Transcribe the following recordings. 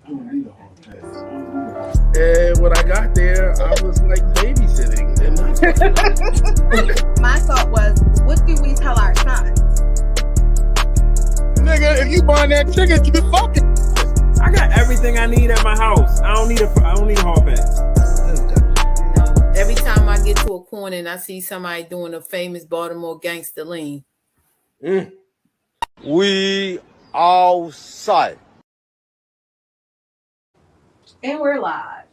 And when I got there, I was like babysitting. And my thought was, what do we tell our sons? Nigga, if you buying that ticket, you be fucking. I got everything I need at my house. I don't need a hall pass. Every time I get to a corner and I see somebody doing a famous Baltimore gangster lean. We outside. And we're live.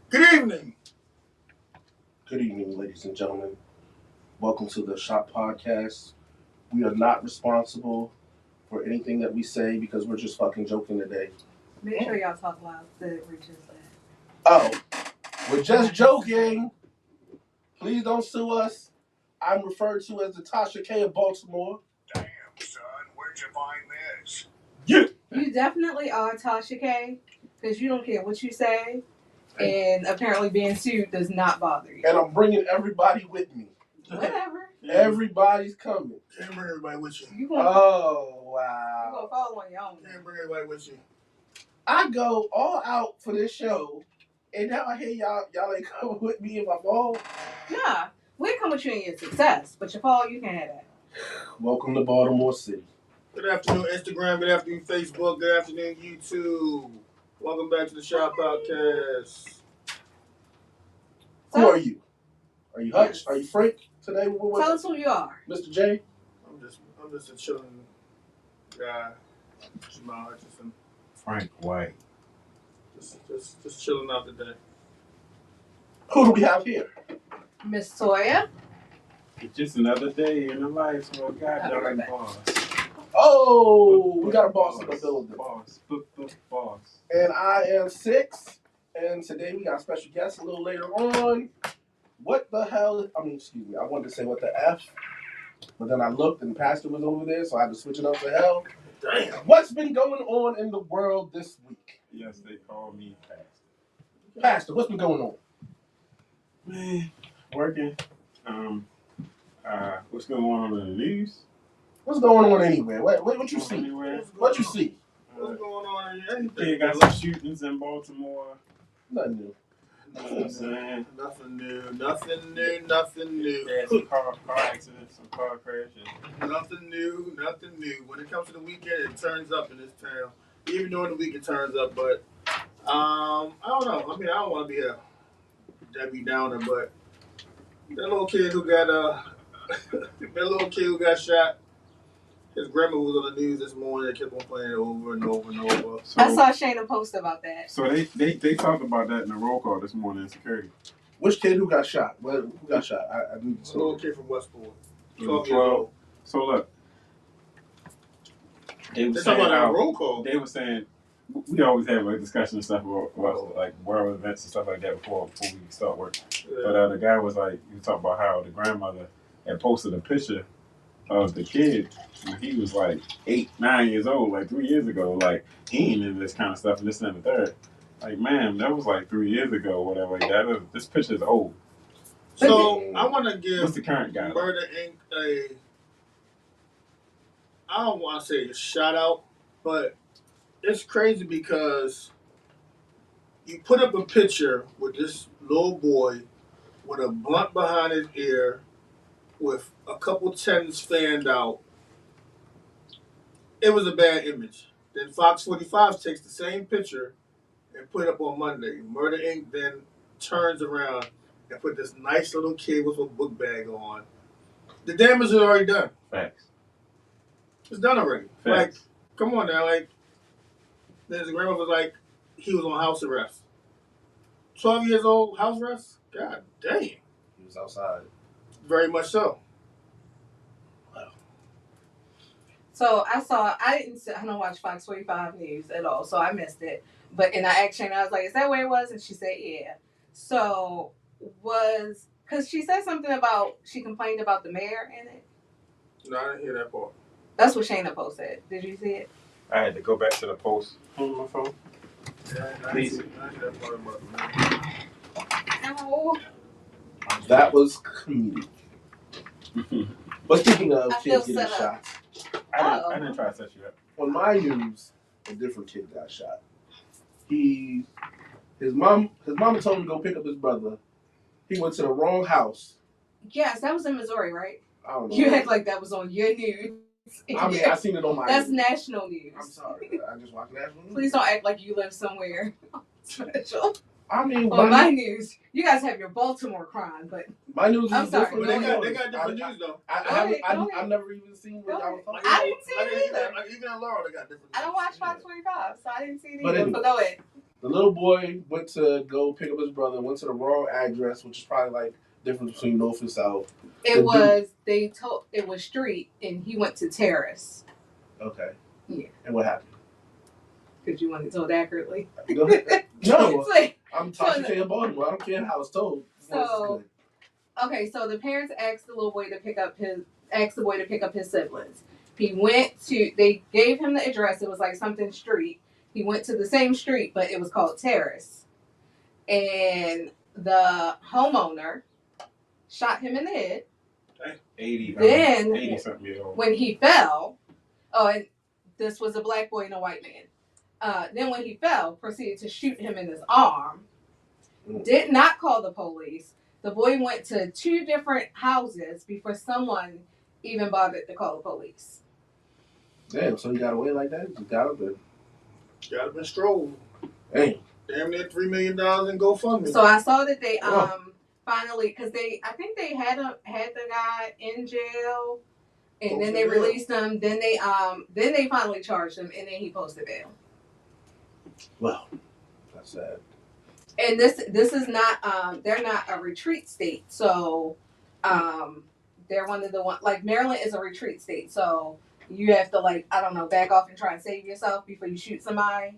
Good evening. Good evening, ladies and gentlemen. Welcome to the Shop Podcast. We are not responsible for anything that we say because we're just fucking joking today. Make sure y'all talk loud so it reaches that. Oh, we're just joking. Please don't sue us. I'm referred to as the Tasha K of Baltimore. Damn, son, where'd you find this? Yeah. You definitely are Tasha K, because you don't care what you say, and apparently being sued does not bother you. And I'm bringing everybody with me. Whatever. Everybody's coming. Can't bring everybody with you. You gonna, Oh, you wow. gonna follow on your own. Can't bring everybody with you. I go all out for this show, and now I hear y'all ain't coming with me in my fall. Nah, we'll come with you in your success, but your fall, you can have that. Welcome to Baltimore City. Good afternoon, Instagram. Good afternoon, Facebook. Good afternoon, YouTube. Welcome back to the Shop Podcast. Who are you? Are you Hutch? Are you Frank today? Tell us who you are. Mr. J? I'm just a chilling guy. Jamal Hutchinson. Frank White. Just chilling out today. Who do we have here? Miss Toya. It's just another day in the life of a goddamn boss. Oh, we got a boss in the building. Boss. And I am Six. And today we got a special guest a little later on. What the hell? I wanted to say what the F. But then I looked and Pastor was over there, so I had to switch it up to hell. Damn. What's been going on in the world this week? Yes, they call me Pastor. Pastor, what's been going on? Man, working. What's going on in the news? What's going on anywhere? What you see? Anywhere? What you see? What's going on in anything? They got some shootings in Baltimore. Nothing new. You know what I'm saying? Nothing new. Yeah, some car accidents, some car crashes. Nothing new. When it comes to the weekend, it turns up in this town. Even during the week, it turns up. But I don't know. I don't want to be a Debbie Downer, but that little kid who got shot. His grandma was on the news this morning. They kept on playing it over and over and over. So, I saw Shayna post about that. So they talked about that in the roll call this morning in security. Which kid who got shot? Who got shot? I need to A little kid from Westport. 12 years old. So look, they were saying about a roll call. They were saying we always have a discussion and stuff about like world events and stuff like that before we start work. Yeah. But the guy was like, you talk about how the grandmother had posted a picture of the kid when he was like 8, 9 years old, like 3 years ago. Like he ain't into this kind of stuff and this and the third. Like, man, that was like 3 years ago, whatever. Like this picture's old. So I want to give What's the current guy? Murder Inc. I don't want to say a shout out, but it's crazy because you put up a picture with this little boy with a blunt behind his ear, with a couple tens fanned out. It was a bad image. Then Fox 45 takes the same picture and put it up on Monday. Murder Inc. then turns around and put this nice little kid with a book bag on. The damage is already done. Facts. It's done already. Facts. Like, come on now. Like, then his grandma was like, he was on house arrest. 12 years old, house arrest? God damn. He was outside. Very much so. Wow. So I don't watch Fox 45 News at all, so I missed it. And I asked Shayna, I was like, is that where it was? And she said, yeah. So because she said something about, she complained about the mayor in it. No, I didn't hear that part. That's what Shayna posted. Did you see it? I had to go back to the post on my phone. Yeah, Please. I didn't hear that part about the mayor. No. That was comedic. But speaking of I feel kids getting set up. shots, I didn't try to set you up. On my news, a different kid got shot. His mama told him to go pick up his brother. He went to the wrong house. Yes, that was in Missouri, right? I don't know. You act like that was on your news. I mean, I seen it on my. That's national news. I'm sorry, I just watched national news. Please don't act like you live somewhere special. I mean, on my news, you guys have your Baltimore crime, but my news is I'm sorry. different. They got different news though. I've never even seen what y'all was talking about. I didn't see it either. Even in Laurel, they got different. I don't watch Fox 25, so I didn't see it But either. anyway, But go ahead. The little boy went to go pick up his brother. Went to the wrong address, which is probably like difference between north and south. It was street, and he went to terrace. Okay. Yeah. And what happened? Because you want it told accurately. No, Like, I'm talking to Baltimore. I don't care how it's told. So, okay, so the parents asked the little boy to pick up his siblings. They gave him the address. It was like something street. He went to the same street, but it was called Terrace. And the homeowner shot him in the head. 80 something years old. When he fell, and this was a black boy and a white man. Then when he fell, proceeded to shoot him in his arm. Did not call the police. The boy went to 2 different houses before someone even bothered to call the police. Damn, so he got away like that? He got up and... Got up and strolled. Damn. Damn near $3 million in GoFundMe. So I saw that they finally, because I think they had the guy in jail, and then they released him. Then they finally charged him, and then he posted bail. Well, that's sad. And this is not they're not a retreat state, so they're one of the one, like Maryland is a retreat state, so you have to, like, I don't know, back off and try and save yourself before you shoot somebody.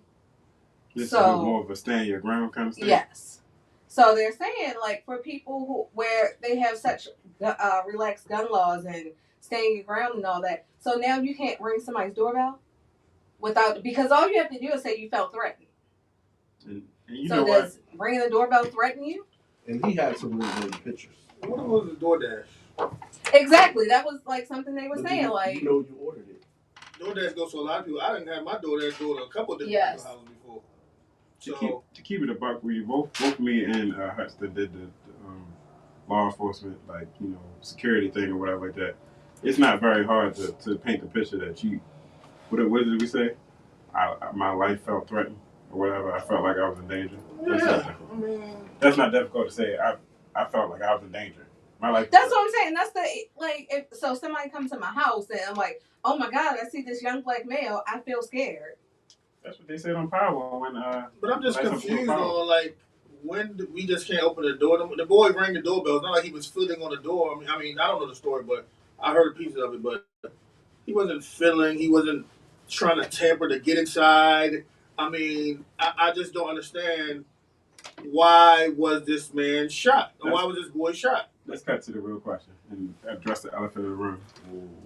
This is more of a stand your ground kind of thing. Yes. So they're saying, like, for people where they have such relaxed gun laws and staying your ground and all that, so now you can't ring somebody's doorbell because all you have to do is say you felt threatened. And you so know does ringing the doorbell threaten you? And he had some really good pictures. What was the DoorDash? Exactly. That was like something they were saying. Like, you ordered it. DoorDash goes to a lot of people. I didn't have my DoorDash go to a couple of different people's houses before. To keep it a buck, we both me and Hudson did the law enforcement, like, security thing or whatever like that. It's not very hard to paint the picture that you. What did we say? My life felt threatened or whatever. I felt like I was in danger. That's not difficult to say. I felt like I was in danger. My life. That's what I'm saying. That's if somebody comes to my house and I'm like, oh my God, I see this young black male, I feel scared. That's what they said on Power when. But I'm just confused on, like, when we just can't open the door. The boy rang the doorbell. It's not like he was fiddling on the door. I mean, I don't know the story, but I heard pieces of it. But he wasn't fiddling. He wasn't trying to tamper to get inside. I mean, I just don't understand, why was this man shot? Or why was this boy shot? Let's cut to the real question and address the elephant in the room.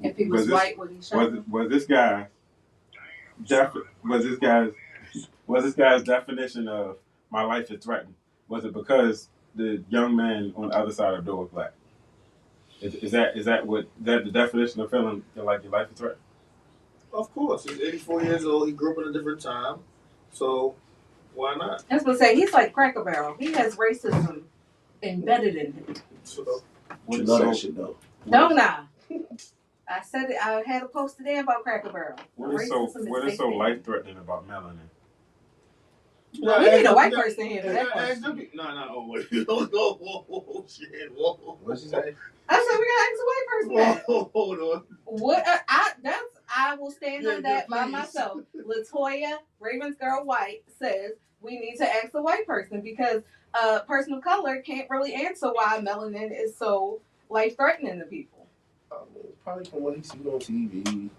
If he was white, would he shot? Was this guy's definition of my life is threatened? Was it because the young man on the other side of the door was black? Is that the definition of feeling like your life is threatened? Of course, he's 84 years old. He grew up in a different time, so why not? I was gonna say he's like Cracker Barrel. He has racism embedded in him. So, you know that shit though. Don't I? I said it. I had a post today about Cracker Barrel. What is so life threatening about melanin? Well, we need a white person here for that question. No, wait. Oh, shit. Whoa. What'd she say? I said we gotta ask a white person that. Whoa, hold on. What? I will stand on that by myself. Latoya Ravens Girl White says we need to ask a white person because a person of color can't really answer why melanin is so life-threatening to people. Probably from what he seen on TV,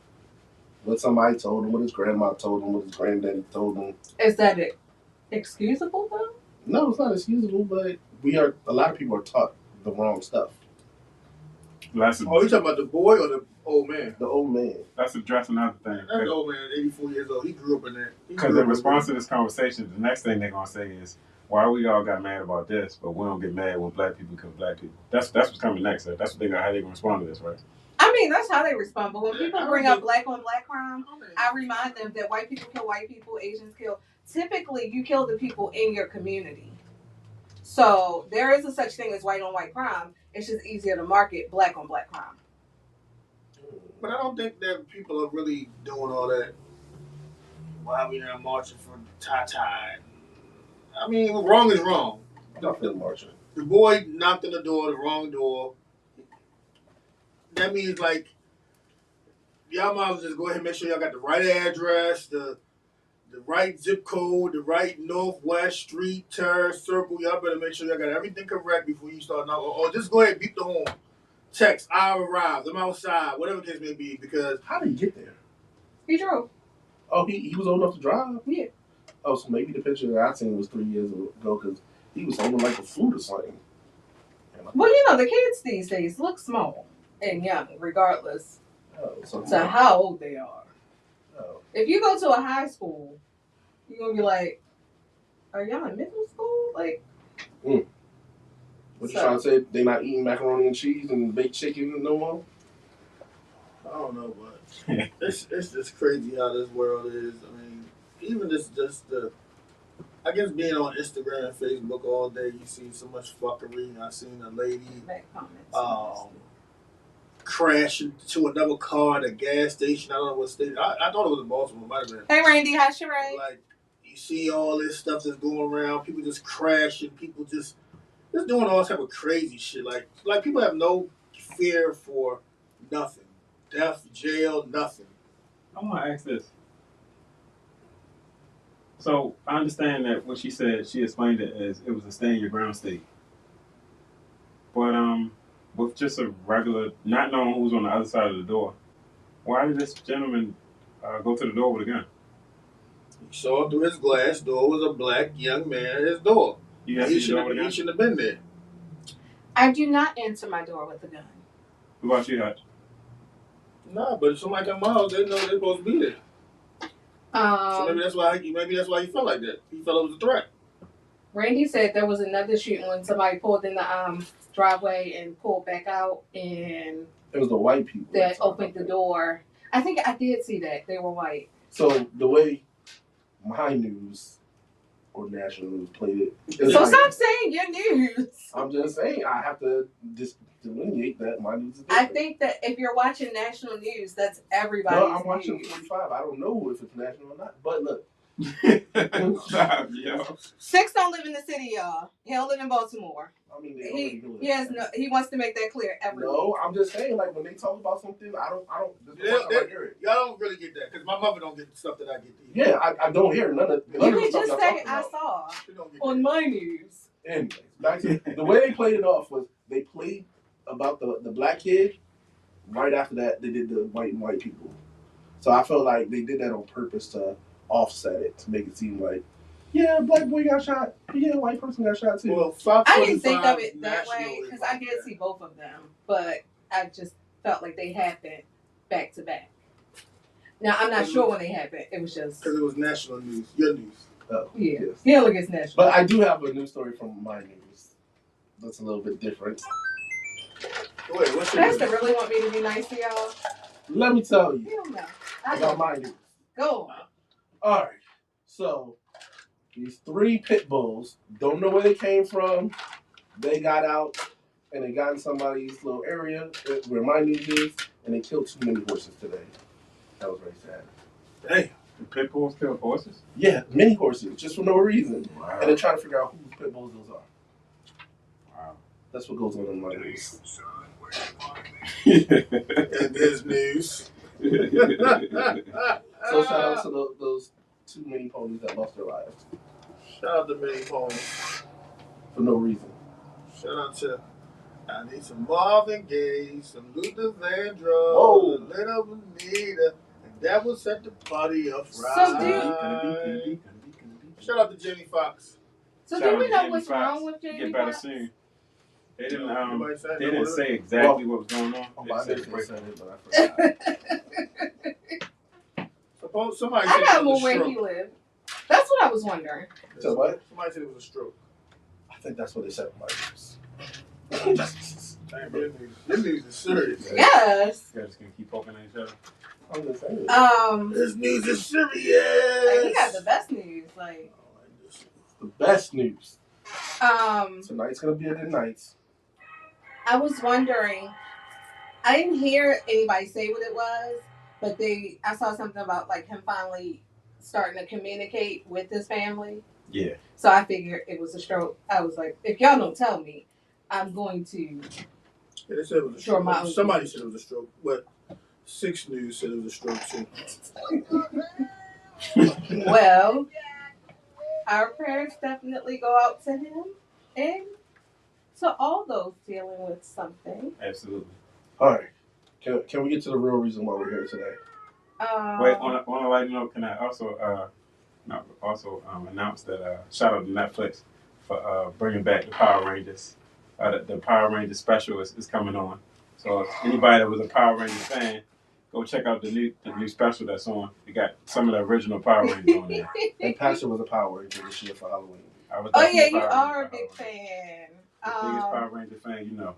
what somebody told him, what his grandma told him, what his granddaddy told him. Is that excusable though? No, it's not excusable, but a lot of people are taught the wrong stuff. You talking about the boy or the old man? The old man. Let's address another thing. That old man, 84 years old. He grew up in there. Because in response to this conversation, the next thing they're gonna say is, "Why we all got mad about this, but we don't get mad when black people kill black people." That's what's coming next. That's how they're gonna respond to this, right? I mean, that's how they respond. But when people bring up black on black crime, I remind them that white people kill white people, Asians kill. Typically, you kill the people in your community. So there is a such thing as white on white crime. It's just easier to market black on black crime. But I don't think that people are really doing all that. Why we not marching for Tata? I mean, wrong is wrong. Nothing marching. The boy knocked on the door, the wrong door. That means like y'all might as well just go ahead and make sure y'all got the right address, the right zip code, the right northwest street, terrace, circle. Y'all better make sure y'all got everything correct before you start knocking. Or just go ahead and beep the horn. Text, I arrived, I'm outside, whatever the case may be. Because how did he get there? He drove. Oh, he was old enough to drive? Yeah. Oh, so maybe the picture that I seen was 3 years ago because he was holding like a flute or something. Well, you know, the kids these days look small and young, regardless to how old they are. Oh. If you go to a high school, you're going to be like, are y'all in middle school? Like, What you trying to say? They not eating macaroni and cheese and baked chicken no more? I don't know, but it's just crazy how this world is. I mean, even just the, I guess being on Instagram and Facebook all day, you see so much fuckery. I seen a lady crash into another car at a gas station. I don't know what state. I thought it was in Baltimore. Might have been. Hey, Randy, how's your Ray? Like, you see all this stuff that's going around. People just crashing. People just doing all type of crazy shit. Like people have no fear for nothing. Death, jail, nothing. I want to ask this. So I understand that what she said, she explained it as it was a stand your ground state. But with just a regular, not knowing who's on the other side of the door, why did this gentleman go to the door with a gun? He saw through his glass door was a black young man at his door. He shouldn't have been there. I do not enter my door with a gun. What about you, Hutch? Nah, but if somebody come out, they know they're supposed to be there. So maybe that's why he felt like that. He felt it was a threat. Randy said there was another shooting when somebody pulled in the driveway and pulled back out, and it was the white people that opened the door. I think I did see that they were white. So the way my news or national news played it. So like, stop saying your news. I'm just saying I have to just delineate that my news is different. I think that if you're watching national news, that's everybody's No, I'm watching news. 45. I don't know if it's national or not. But look. Stop, yo. Six don't live in the city, y'all. He don't live in Baltimore. I mean, he wants to make that clear every week. I'm just saying, like, when they talk about something, I don't hear it. Y'all don't really get that, because my mother don't get the stuff that I get. Yeah, I don't hear none of you can just say, I saw on my news. Anyways, back to the way they played it off was they played about the black kid. Right after that, they did the white people. So I felt like they did that on purpose to offset it, to make it seem like, yeah, black boy got shot. Yeah, white person got shot too. Well, I didn't think of it that way because I did see both of them, but I just felt like they happened back to back. Now I'm not sure when they happened. It was just because it was national news, your news. Oh, yeah, yes. Yeah, look, it's national. But I do have a news story from my news. That's a little bit different. Wait, what's your news? Really want me to be nice to y'all? Let me tell you. Hell no. About my news. Go on. All right. So these 3 pit bulls, don't know where they came from. They got out and they got in somebody's little area where my news is, and they killed 2 mini horses today. That was very sad. Damn. The pit bulls kill horses? Yeah, mini horses, just for no reason. Wow. And they're trying to figure out whose pit bulls those are. Wow. That's what goes on in my news. And his news. So shout out to those 2 mini ponies that lost their lives. Shout out to mini ponies. For no reason. Shout out to I need some Marvin Gaye, some Luther Vandross, Whoa. a little Bonita, and that will set the party up right. So shout out to Jamie Foxx. So do we know what's wrong with Jamie Get better Foxx? soon. They didn't say exactly what was going on. Oh, I didn't say it, but I forgot. Suppose somebody I said got it was a where stroke. he lived. That's what I was wondering. So what? Somebody said it was a stroke. I think that's what they said on my news. Damn, your news is serious. Yes. You guys just gonna keep poking at each other. I'm just saying. This news is serious. He got the best news. Like, The best news. um, Tonight's gonna be a good night. I was wondering. I didn't hear anybody say what it was, but I saw something about like him finally starting to communicate with his family. Yeah. So I figured it was a stroke. I was like, if y'all don't tell me, I'm going to. Yeah, they said it was a Sure, stroke. Somebody said it was a stroke. But 6 News said it was a stroke too. Well, our prayers definitely go out to him and to all those dealing with something. Absolutely. All right. Can we get to the real reason why we're here today? Wait, on a light note, can I also announce that shout out to Netflix for bringing back the Power Rangers. The Power Rangers special is coming on. So if anybody that was a Power Rangers fan, go check out the new special that's on. We got some of the original Power Rangers on there. And Pastor was a Power Ranger this year for Halloween. Oh yeah, you are a big fan. The biggest Power Ranger fan, you know.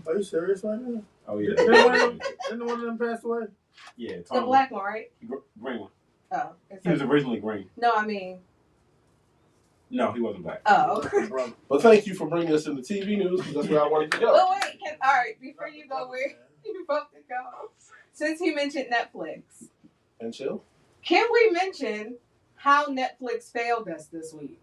Are you serious right now? Oh yeah. Didn't one of them pass away? Yeah, the black one, right? Green one. Oh, He was originally green. No, I mean. No, he wasn't black. Oh. But thank you for bringing us into TV news because that's where I wanted to go. Well, wait. All right, before you go where you both to go, since he mentioned Netflix, And chill. can we mention how Netflix failed us this week?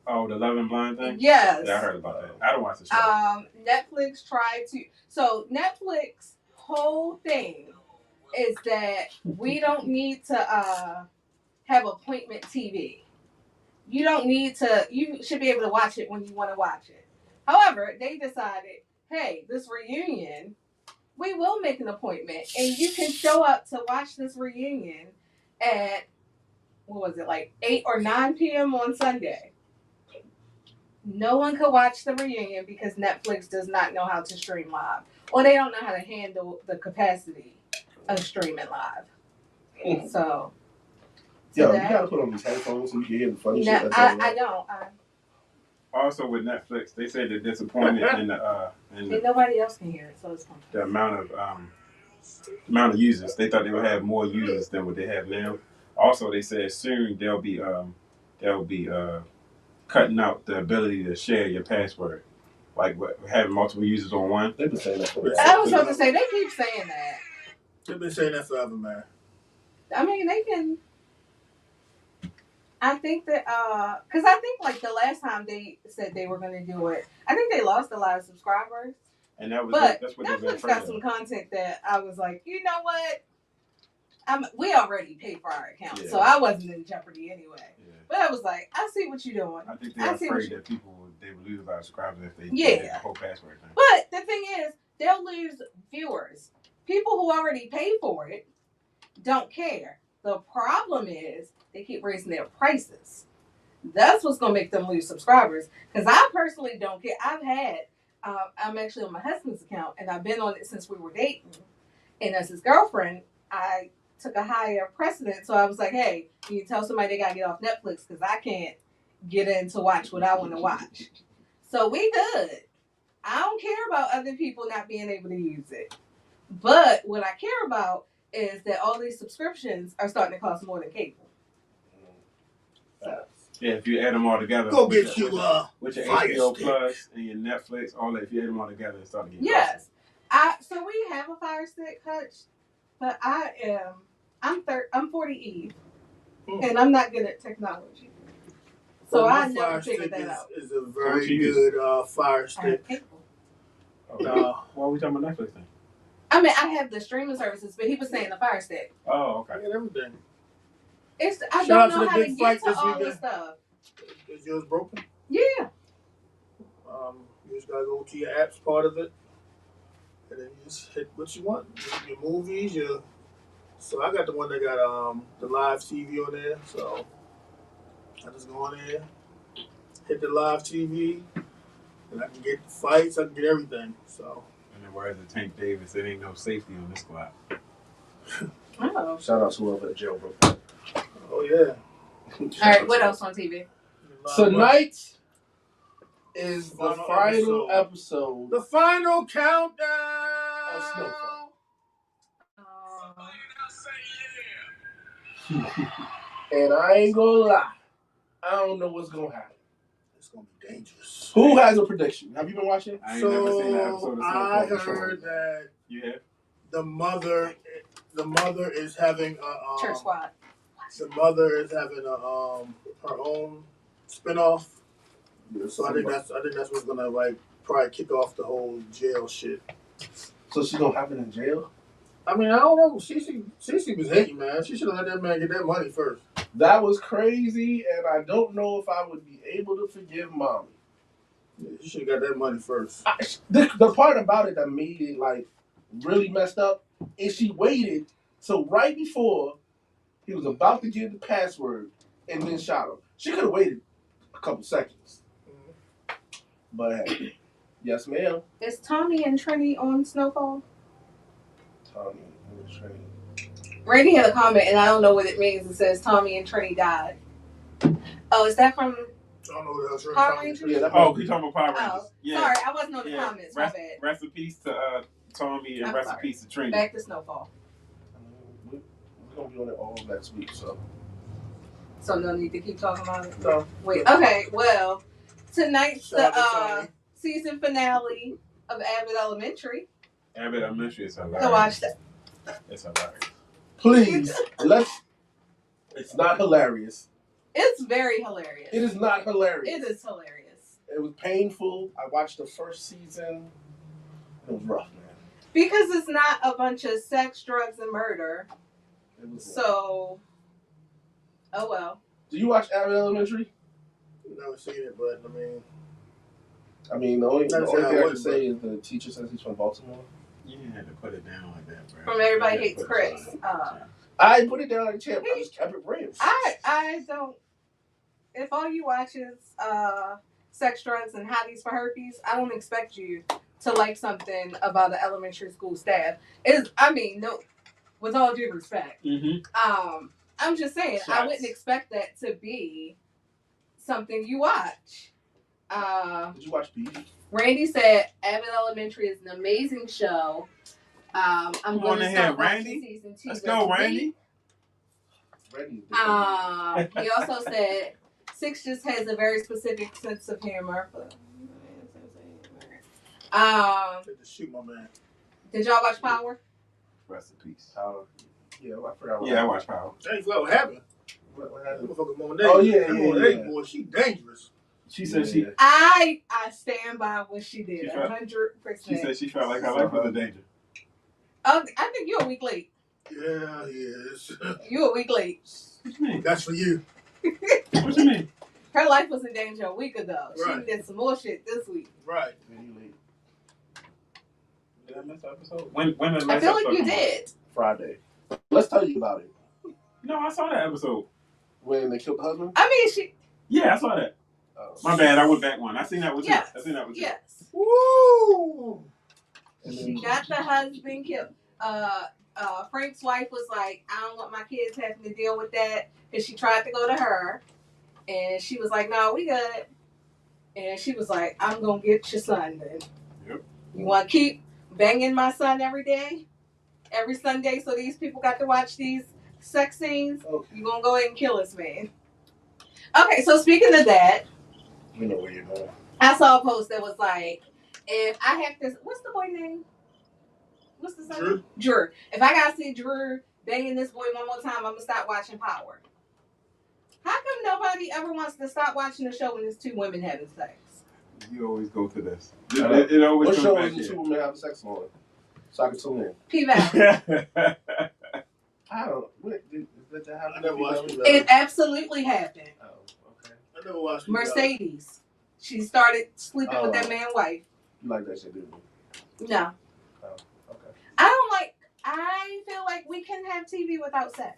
Oh, the Love and Blind thing? Yes. Yeah, I heard about that. I don't watch the show. Netflix tried to. So Netflix whole thing is that we don't need to have appointment TV. You don't need to. You should be able to watch it when you want to watch it. However, they decided, hey, this reunion, we will make an appointment, and you can show up to watch this reunion at what was it, like 8 or 9 p.m. on Sunday. No one could watch the reunion because Netflix does not know how to stream live, or they don't know how to handle the capacity of streaming live. So Yo, you gotta put on these headphones so you can hear the funny shit. No, I don't. Also with Netflix, they say they're disappointed in And nobody else can hear it, so it's fine. the amount of users. They thought they would have more users than what they have now. Also, they said soon they'll be cutting out the ability to share your password, like having multiple users on one. They've been saying that for I was about to say they keep saying that. They've been saying that forever, man. I mean, they can. I think that because I think like the last time they said they were going to do it, I think they lost a lot of subscribers. And that's what Netflix got some content that I was like, you know what? We already paid for our account, so I wasn't in jeopardy anyway. Yeah. But I was like, I see what you're doing. I think they're afraid that they would lose a lot of subscribers if they did the whole password thing. But the thing is, they'll lose viewers. People who already pay for it don't care. The problem is they keep raising their prices. That's what's going to make them lose subscribers. Because I personally don't care. I'm actually on my husband's account, and I've been on it since we were dating. And as his girlfriend, I took a higher precedent. So I was like, hey, can you tell somebody they got to get off Netflix because I can't get in to watch what I want to watch. So we good. I don't care about other people not being able to use it. But what I care about is that all these subscriptions are starting to cost more than cable. Yeah, if you add them all together, go get you with your HBO Plus and your Netflix, all that. If you add them all together, it's starting to get yes. So we have a Fire Stick, Hutch, but I'm 40 Eve, and I'm not good at technology. So I never figured that out. Is a very good Fire Stick. Why are we talking about Netflix then? I mean, I have the streaming services, but he was saying the Fire Stick. Oh, okay. I get everything. I don't know how to get to all the stuff. Is yours broken? Yeah. You just gotta go to your apps part of it, and then you just hit what you want. Your movies, So I got the one that got the live TV on there. So I just go on there, hit the live TV, and I can get the fights. I can get everything. So. And then whereas the Tank Davis, there ain't no safety on this squad. Oh. Shout out to whoever jailbroke. Oh yeah. All right. What else on TV? Tonight, is the final episode. The final countdown of Snowfall. And I ain't gonna lie, I don't know what's gonna happen. It's gonna be dangerous. Who has a prediction? Have you been watching? I ain't never seen an episode of Snowfall. I heard that You have? the mother is having a Church Squad. The mother is having a her own spinoff. So I think that's what's gonna like probably kick off the whole jail shit. So she's gonna have it in jail? I mean, I don't know. Cece was hating, man. She should have let that man get that money first. That was crazy, and I don't know if I would be able to forgive mommy. Yeah, she should have got that money first. The part about it that made it like really messed up is she waited so right before he was about to give the password and then shot him. She could have waited a couple seconds. But hey, yes, ma'am. Is Tommy and Trini on Snowfall? Tommy and Trini. Randy had a comment, and I don't know what it means. It says Tommy and Trini died. Oh, is that from I don't know what else. Power Rangers? Yeah, Oh, you talking about Power Rangers? Oh, Yeah. sorry, I wasn't on the comments. My bad. Rest in peace to Tommy and I'm rest in sorry. peace to Trini. Back to Snowfall. We're gonna be on it all next week, so. So no need to keep talking about it. No. Wait. Okay. Well, tonight's Shout out to the Tommy. season finale of Abbott Elementary. Abbott Elementary is hilarious. Go watch that. It's hilarious. Please, it's not hilarious. It's very hilarious. It is not hilarious. It is hilarious. It was painful. I watched the first season. It was rough, man. Because it's not a bunch of sex, drugs, and murder. It was So, oh well. Do you watch Abbott Elementary? Never seen it, but I mean, the only Never thing said I I can wouldn't, say is the teacher says he's from Baltimore. You didn't have to put it down like that, bro. From Everybody You Hates had to put it Chris. down. I put it down like a champ. I just kept it real. I don't. If all you watch is sex, drugs, and hotties for herpes, I don't expect you to like something about the elementary school staff. No, with all due respect. Mm-hmm. I'm just saying, Shots. I wouldn't expect that to be something you watch. Did you watch Beef? Randy said Abbott Elementary is an amazing show. I'm Come going on to in start here, Randy. watching season 2. Let's go, Randy. He also said Six just has a very specific sense of humor. shoot my man. Did y'all watch Power? Rest in peace. Yeah, I forgot. Yeah, I watched Power. Thanks for what happened. What That happened? motherfucker Monet. Oh, yeah, That yeah, Monet yeah. boy, she dangerous. She said I stand by what she did. She felt- 100%. she said she felt like her life was a danger. I think you're a week late. Yeah, he is. You're a week late. What you mean? That's for you. What you mean? Her life was in danger a week ago. Right. She did some more shit this week. Right. Did I miss the episode? When the last I feel like episode you come out? did. Friday. Let's tell you about it. No, I saw that episode. When they killed the husband? I mean, she. Yeah, I saw that. Oh. My bad, I went back one. I seen that with Yes. you. I seen that with you. Yes. Woo! And then- She got the husband killed. Frank's wife was like, I don't want my kids having to deal with that. Because she tried to go to her. And she was like, no, we good. And she was like, I'm going to get your son then. Yep. You want to keep banging my son every day? Every Sunday so these people got to watch these sex scenes? Okay. You going to go ahead and kill us, man. Okay, so speaking of that, We know where you're going. I saw a post that was like, if I have this, what's the boy name? What's the son? Drew? Drew. If I gotta see Drew banging this boy one more time, I'm gonna stop watching Power. How come nobody ever wants to stop watching the show when there's two women having sex? You always go to this. know. It always What comes show back is the here. two women having sex on? So I can tune in. P-Valley. I don't. Did that happen? I never watched it. It absolutely happened. Oh, okay. I never watched it. Mercedes. She started sleeping with that man's wife. You like that shit, didn't you? No. Oh, okay. I feel like we can have TV without sex.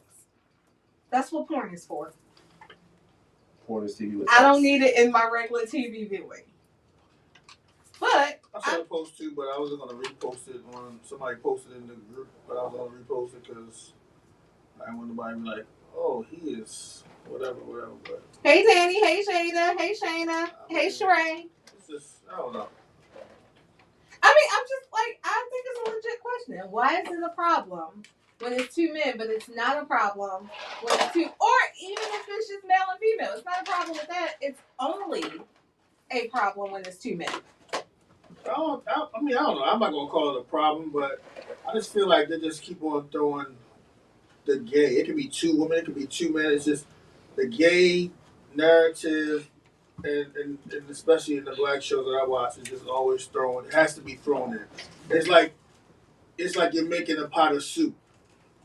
That's what porn is for. Porn is TV with I don't sex. need it in my regular TV viewing. But I saw the post too, but I wasn't gonna repost it on. Somebody posted it in the group, but I was gonna repost it because I didn't want nobody to be like, "Oh, he is whatever." But hey Danny, hey Shayna, hey Shayna, hey Sheree. just, I don't know. I mean, I'm just like, I think it's a legit question. Why is it a problem when it's two men, but it's not a problem when it's two, or even if it's just male and female? It's not a problem with that. It's only a problem when it's two men. I don't know. I'm not gonna call it a problem, but I just feel like they just keep on throwing the gay. It could be two women, it could be two men. It's just the gay narrative, and especially in the black shows that I watch, it's just always thrown. It has to be thrown in. It's like you're making a pot of soup.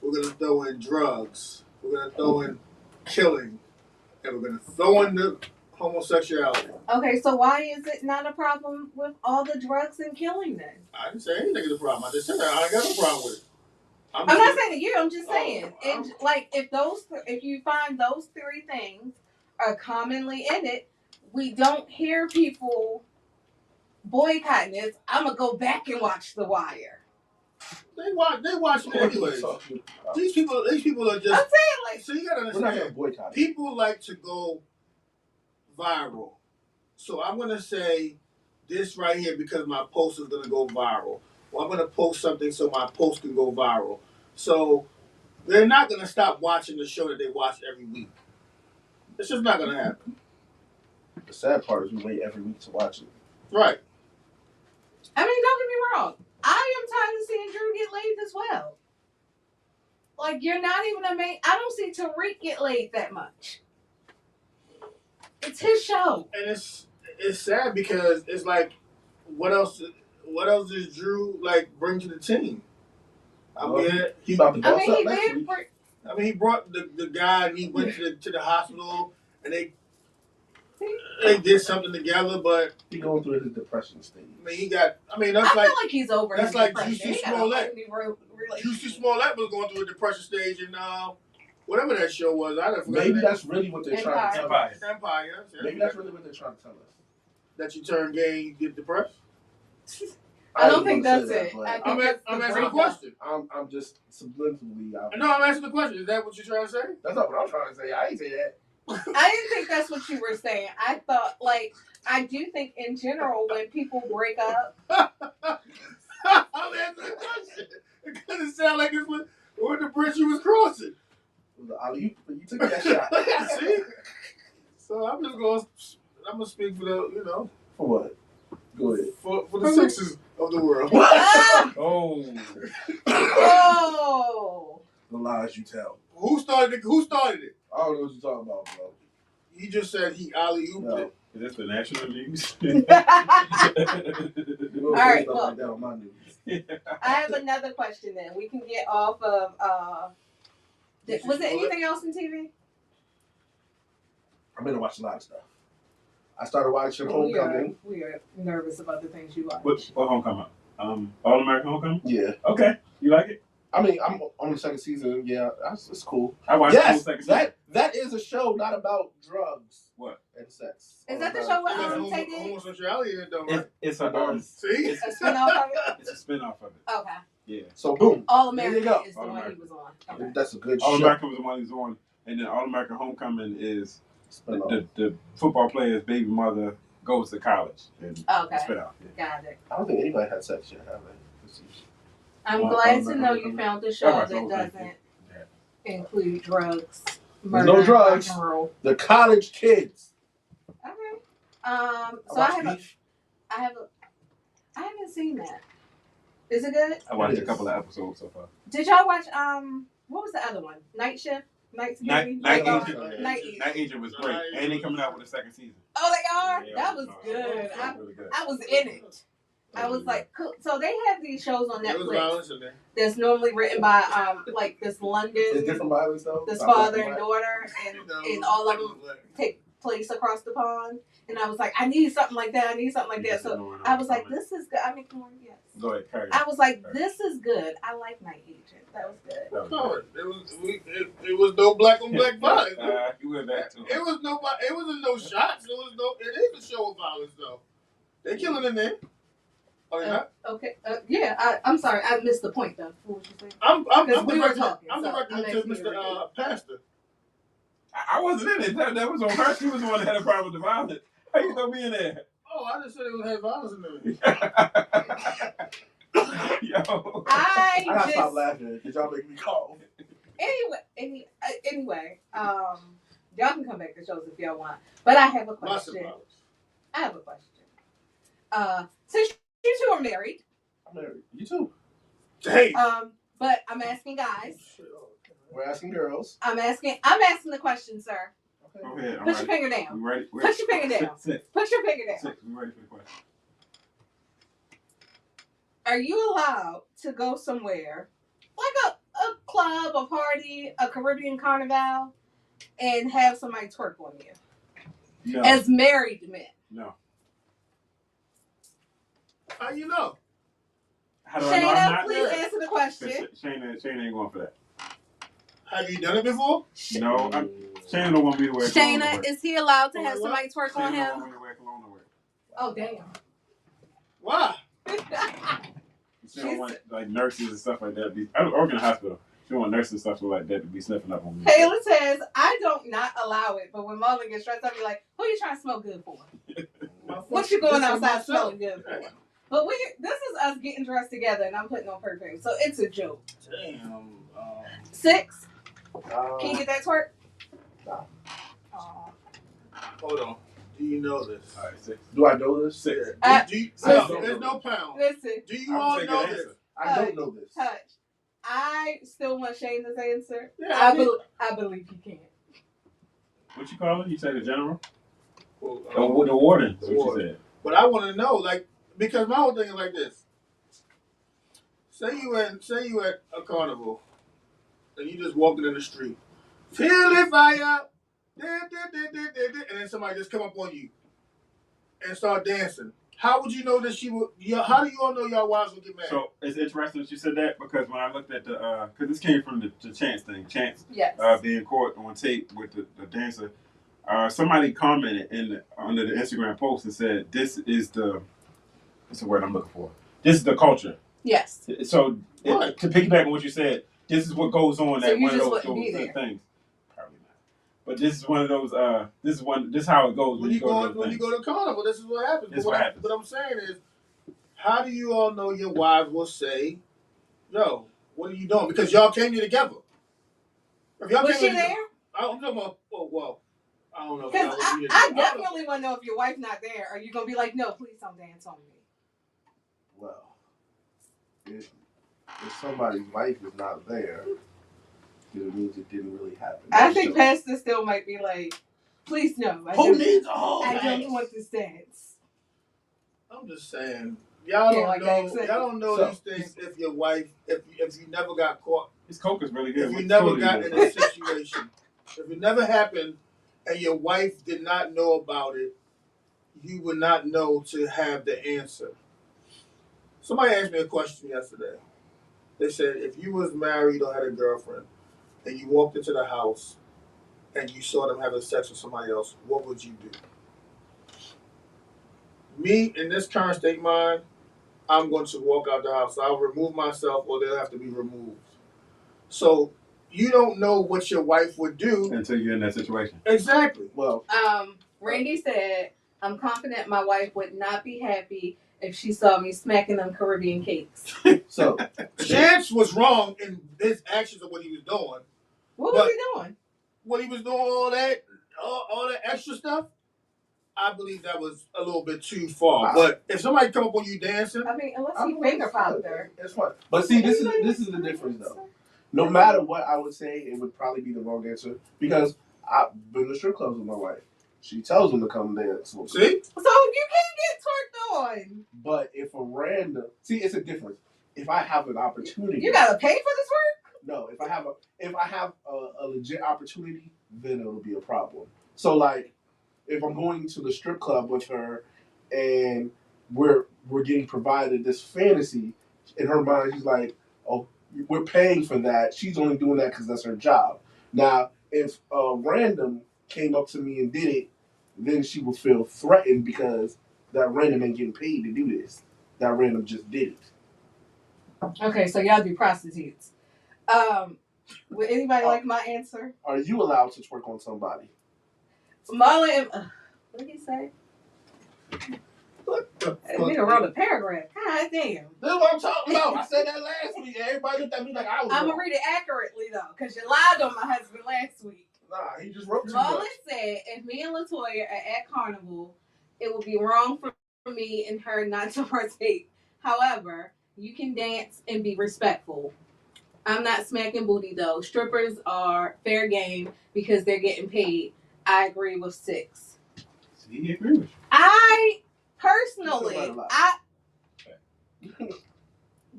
We're gonna throw in drugs. We're gonna throw in killing, and we're gonna throw in the homosexuality. Okay, so why is it not a problem with all the drugs and killing then? I didn't say anything is a problem. I just said that I ain't got no problem with it. I'm not saying to you. I'm just saying. Like if you find those three things are commonly in it, we don't hear people boycotting this. I'm gonna go back and watch The Wire. They watch it anyways. These people are just. I'm saying like. So you gotta We're not gonna understand. boycott it. People like to go viral. So I'm gonna say this right here because my post is gonna go viral. Well, I'm gonna post something so my post can go viral. So they're not gonna stop watching the show that they watch every week. It's just not gonna happen. The sad part is we wait every week to watch it. Right. I mean, don't get me wrong. I am tired of seeing Drew get laid as well. Like, you're not even a main. I don't see Tariq get laid that much. It's his show. And it's sad because it's like, what else does Drew like bring to the team? I mean, he about to boss up he next did. week. I mean, he brought the guy and he went to the hospital and they did something together, but He going through his depression stage. I mean, that's I feel like he's over. that's his like depression. Juicy He got a Smollett. whole new relationship. Juicy Smollett was going through a depression stage and whatever that show was, I don't forget. Maybe that's really what they're trying to tell us. Empire. Maybe that's really what they're trying to tell us. That you turn gay and you get depressed. I don't ain't think gonna that's say it. that, I but think that's I'm the asking a breakup. question. I'm just subliminally. No, I'm asking the question. Is that what you're trying to say? That's not what I'm trying to say. I ain't say that. I didn't think that's what you were saying. I thought, like, I do think in general when people break up. I'm asking the question. It couldn't sound like it was the bridge you was crossing. You took that shot. See? So I'm gonna speak for the, For what? Go ahead. for the sixes of the world. Oh. Oh! The lies you tell. Who started it? I don't know what you're talking about, bro. He just said he alley-ooped No. it. Is this the national news? You don't All say right, stuff well. like that on my news. I have another question then. We can get off of. Was there anything else in TV? I've been watching a lot of stuff. I started watching Homecoming. We are nervous about the things you watch. What Homecoming? All American Homecoming? Yeah. Okay. You like it? I mean, I'm on the second season. Yeah, it's cool. I watched the whole Yes, second season. that is a show not about drugs. What? And sex. Is that the show with There's Tay Diggs? homosexuality in it though, right? It's a See? A spinoff of it? it's a spinoff of it. Okay. Yeah. So boom. All There you American go. is the All one he American. was on. Okay. That's a good All show. American was the one he's on, and then All American Homecoming is Spin-off. the football player's baby mother goes to college and Okay. spit out. Yeah. Got it. I don't think anybody had sex yet, have they? I'm All glad to American know you Homecoming. found a show All right, that so thank doesn't you. include drugs. There's Murder, no drugs. rock and roll. The college kids. Okay. So I I watched have a, Beef. I haven't seen that. Is it good? I watched It a is. couple of episodes so far. Did y'all watch what was the other one? Night Shift? Night Security? Night Agent. Night Agent. Night Agent was great, and they coming out with a second season. Oh, they are? Yeah, That was no, good. it was really good. I was in it. I was like, cool. So they have these shows on There was Netflix violence in there. that's normally written by like this London, It's different violence though. this Not father black and and daughter, and, You know, and all of them take place across the pond. And I was like, I need something like that. I need something like that. So I was like, this is good. I mean, come on, yes. Go ahead, carry. I was like, this is good. I like Night Agent. That was good. That was No, good. it was no black on black violence. You went back to It was no. It wasn't no shots. It is a show of violence though. They killing in there. Oh, you're not? Okay. Yeah. I'm sorry. I missed the point though. What was you saying? I'm Because we were directing. talking, I'm so directing I'm it to asking you to Mr. Pastor. I wasn't in it. That was on her. She was the one that had a problem with the violence. How you gonna be in there? Oh, I just said it would have violence in it. Yo. I gotta just stop laughing because y'all make me cough. anyway, y'all can come back to shows if y'all want. But I have a Lots of question. violence. I have a question. Since you two are married, I'm married. You too. Damn. but I'm asking guys. We're asking girls. I'm asking the question, sir. Okay. Go ahead. Put your finger down. We ready? Put your finger down. Sit. Put your finger down. Sit. We ready for the question. Are you allowed to go somewhere, like a club, a party, a Caribbean carnival, and have somebody twerk on you? No. As married men. No. How you know? How do I know I'm Shayna, not? please answer the question. Shayna ain't going for that. Have you done it before? No, Shayna don't want me to wear cologne to Shayna, work. is he allowed to Oh, have what? somebody twerk on Shayna don't him? want me to wear cologne to work. Oh, damn. Why? She don't want like nurses and stuff like that. I work in a hospital. She don't want nurses and stuff like that to be sniffing up on me. Kayla says, I don't not allow it, but when Marlon gets stressed, I'll be like, who you trying to smell good for? What you going outside smelling good for? But this is us getting dressed together, and I'm putting on perfume, so it's a joke. Damn. 6? Can you get that twerk? No. Hold on. Do you know this? All right, 6. Do I know this? 6. There's no pound. Listen, Do you all know this? I don't know this. Touch. I still want Shayna's answer. Yeah, I believe you can. What you call it? You say the general? Well, The warden. That's the what warden. you said. But I want to know, like, because my whole thing is like this. Say you at a carnival, and you just walking in the street, feel it fire, and then somebody just come up on you and start dancing. How would you know that she would? How do you all know y'all wives would get mad? So it's interesting that you said that because when I looked at the, because this came from the Chance thing, Chance Yes. being caught on tape with the dancer. Somebody commented under the Instagram post and said, "This is what's the word I'm looking for? This is the culture." Yes. So Right. To piggyback on what you said, this is what goes on So at you one of just those wouldn't be there. things. Probably not. But this is one of those. This is how it goes when you go to carnival, this is what happens. This is what happens. What I'm saying is, how do you all know your wives will say, "Yo, what are you doing?" Because y'all came here together. If y'all Was came she here there? together, I'm talking about. Oh well, I don't know. Because I definitely want to know if your wife's not there. Are you gonna be like, no, please don't dance on me? Well, if somebody's wife is not there, it means it didn't really happen. I think Pastor still might be like, please no. Who needs all I that? don't want this dance. I'm just saying, y'all Yeah, don't like know. that. Y'all don't know these things if your wife, if you never got caught, This coke is really good. if you never got in a situation, if it never happened, and your wife did not know about it, you would not know to have the answer. Somebody asked me a question yesterday. They said, if you was married or had a girlfriend, and you walked into the house, and you saw them having sex with somebody else, what would you do? Me, in this current state of mind, I'm going to walk out the house. I'll remove myself or they'll have to be removed. So you don't know what your wife would do until you're in that situation. Exactly. Well, Randy said, I'm confident my wife would not be happy if she saw me smacking them Caribbean cakes. So Chance was wrong in his actions of what he was doing. What was he doing? When he was doing all that extra stuff, I believe that was a little bit too far. Wow. But if somebody come up on you dancing, I mean, unless he finger popped her. It's fun. But see, this is the difference though. No matter what I would say, it would probably be the wrong answer because I've been to strip clubs with my wife. She tells them to come dance. See? So you can't get twerked on. But if a random, it's a difference. If I have an opportunity, you gotta pay for this work. No, if I have a legit opportunity, then it'll be a problem. So like, if I'm going to the strip club with her, and we're getting provided this fantasy, in her mind she's like, oh, we're paying for that. She's only doing that because that's her job. Now, if a random came up to me and did it, then she would feel threatened because that random ain't getting paid to do this. That random just did it. Okay, so y'all be prostitutes. Would anybody like my answer? Are you allowed to twerk on somebody? Marlon, what did he say? What the That fuck? nigga wrote a paragraph. God damn. This is what I'm talking about. I said that last week. Everybody looked at me like I was I'm wrong. gonna read it accurately though, because you lied on my husband last week. Nah, he just wrote too Mullen much. said, if me and Latoya are at Carnival, it would be wrong for me and her not to partake. However, you can dance and be respectful. I'm not smacking booty though. Strippers are fair game because they're getting paid. I agree with 6. See, he agree with you. I You still personally, right a lot.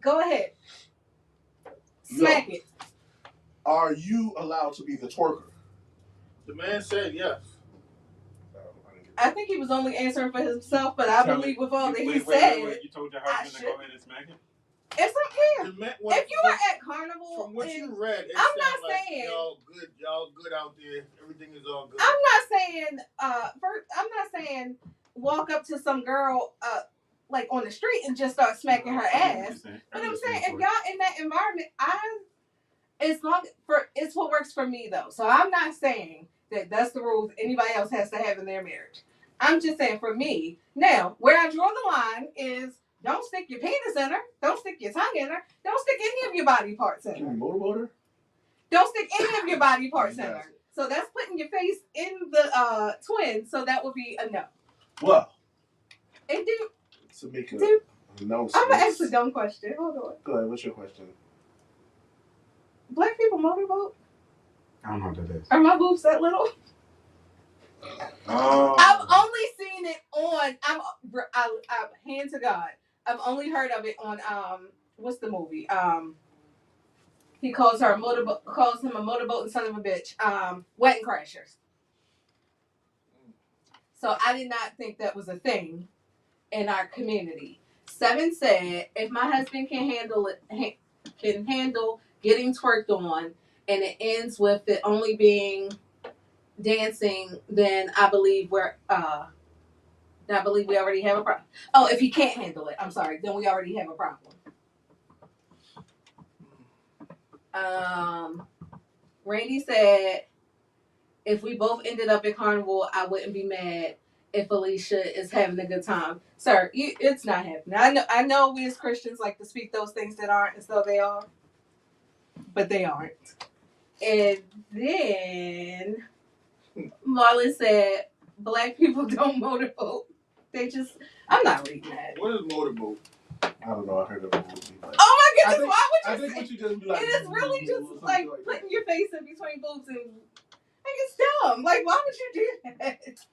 go ahead. Smack it. Are you allowed to be the twerker? The man said yes. I think he was only answering for himself, but I believe with all that he Wait, said, you told your husband to go ahead and smack it? it's okay. The man, If you are at Carnival, from what you read, it I'm sounds not like saying y'all good out there. Everything is all good. I'm not saying I'm not saying walk up to some girl like on the street and just start smacking her ass. But I'm saying if y'all in that environment, it's what works for me though. So I'm not saying that that's the rules anybody else has to have in their marriage. I'm just saying for me. Now, where I draw the line is don't stick your penis in her. Don't stick your tongue in her. Don't stick any of your body parts in Can her. you motorboat her? Don't stick any of your body parts in her. So that's putting your face in the twin. So that would be a no. Well, And do to make a I'm gonna ask a dumb question. Hold on. Go ahead. What's your question? Black people motorboat? I don't know what that is. Are my boobs that little? Oh. I've only seen it on. I'm hand to God. I've only heard of it on what's the movie? He calls her a motorboat. Calls him a motorboat son of a bitch. Wedding Crashers. So I did not think that was a thing in our community. 7 said, if my husband can handle getting twerked on, and it ends with it only being dancing, then I believe we already have a problem. Oh, if he can't handle it, I'm sorry, then we already have a problem. Randy said, if we both ended up at Carnival, I wouldn't be mad if Alicia is having a good time. Sir, it's not happening. I know we as Christians like to speak those things that aren't as though they are, but they aren't. And then Marlon said, black people don't motorboat. They just, I'm not reading that. What is motorboat? I don't know. I heard of a movie. But Oh my goodness, why would I you think say? what you just be like. It is really just like putting your face in between boobs and like it's dumb. Like why would you do that? That's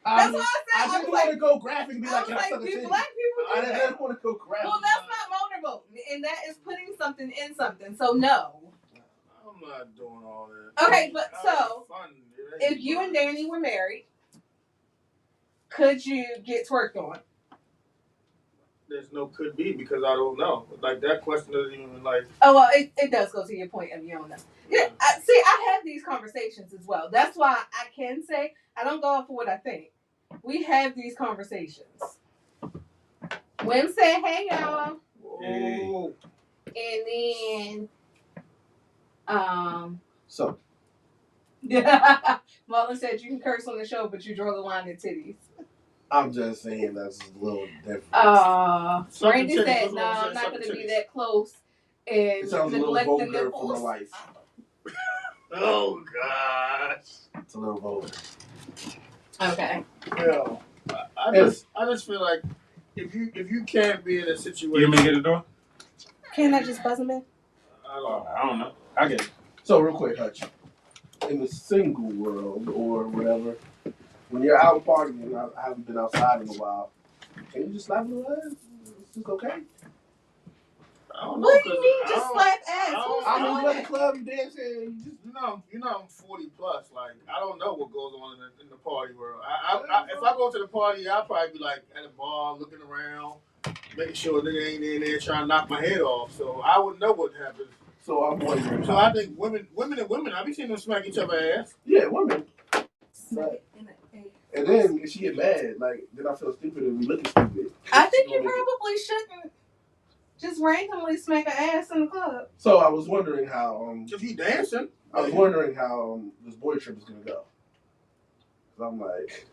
why I said I didn't want to go graphic and be like, I was like, do titty. black people do I that? didn't want to go graphic. Well, that's not motorboat, and that is putting something in something. So no. I'm not doing all that. Okay, but so if you and Danny were married, could you get twerked on? There's no could be because I don't know. Like that question doesn't even like. Oh well, it does go to your point of you don't know. Yeah, I have these conversations as well. That's why I can say I don't go off for what I think. We have these conversations. Wim said, "Hey y'all," Oh. and then So Marlon said you can curse on the show, but you draw the line at titties. I'm just saying that's a little different. Randy said, "No, I'm not going to be that close and it sounds a little neglect the vulgar for my nipples." wife. Oh gosh. It's a little vulgar. Okay. Yeah. I just feel like if you can't be in a situation. You want me to get the door? Can I just buzz him in? I don't know. I get it. So real quick, Hutch. In the single world or whatever, when you're out partying, I haven't been outside in a while. Can you just slap little ass? Is this okay? I don't know. What do you mean just slap ass? I mean, you at the club, you dancing, you just you know, I'm 40 plus. Like, I don't know what goes on in the party world. If I go to the party, I'll probably be like at a bar, looking around, making sure a nigga ain't in there trying to knock my head off. So I wouldn't know what happens. So I'm wondering. So I think women, I be seeing them smack each other ass. Yeah, women. Right. And then if she get mad, like then I feel stupid and we looking stupid. I think you probably shouldn't just randomly smack an ass in the club. So I was wondering how if you dancing, I was wondering how this boy trip is gonna go. 'Cause I'm like,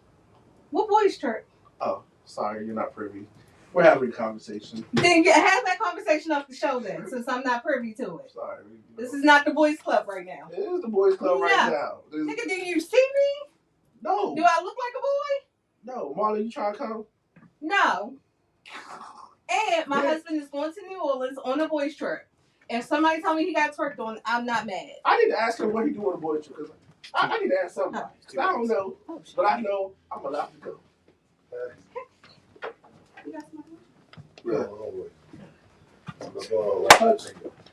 what boys trip? Oh, Sorry, you're not privy. We're having a conversation. Then have that conversation off the show then, since I'm not privy to it. Sorry. This is not the boys' club right now. It is the boys' club right now. Nigga, do you see me? No. Do I look like a boy? No. Marlon, you trying to come? No. And my husband is going to New Orleans on a boys' trip. If somebody tell me he got twerked on, I'm not mad. I need to ask him what he do on a boys' trip. Cause I need to ask somebody. Cause I don't know. But I know I'm allowed to go. You got some? Yeah.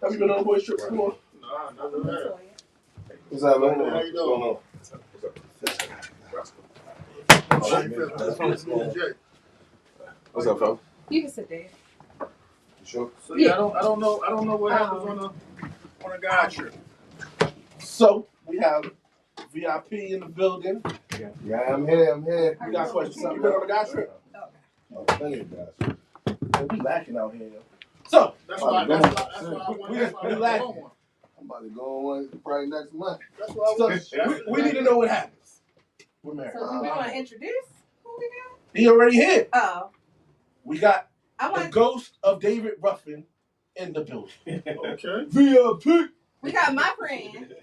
Have you been on a boys' trip before? Nah, none of that. What's up, man? How you doing? What's up, fella? You can sit there. You sure? So yeah, I don't know what happens on a guy trip. So we have VIP in the building. Yeah, I'm here. You got questions? You been on a guy trip? Oh, plenty of guys. We lacking out here. So That's why I want. we lacking. I'm about to go on one probably next month. That's why I want. We need to know what happens. We're married. So do we want to introduce who we He already here. got? Oh. We got I the want. ghost of David Ruffin in the building. Okay. VIP. We got my friend.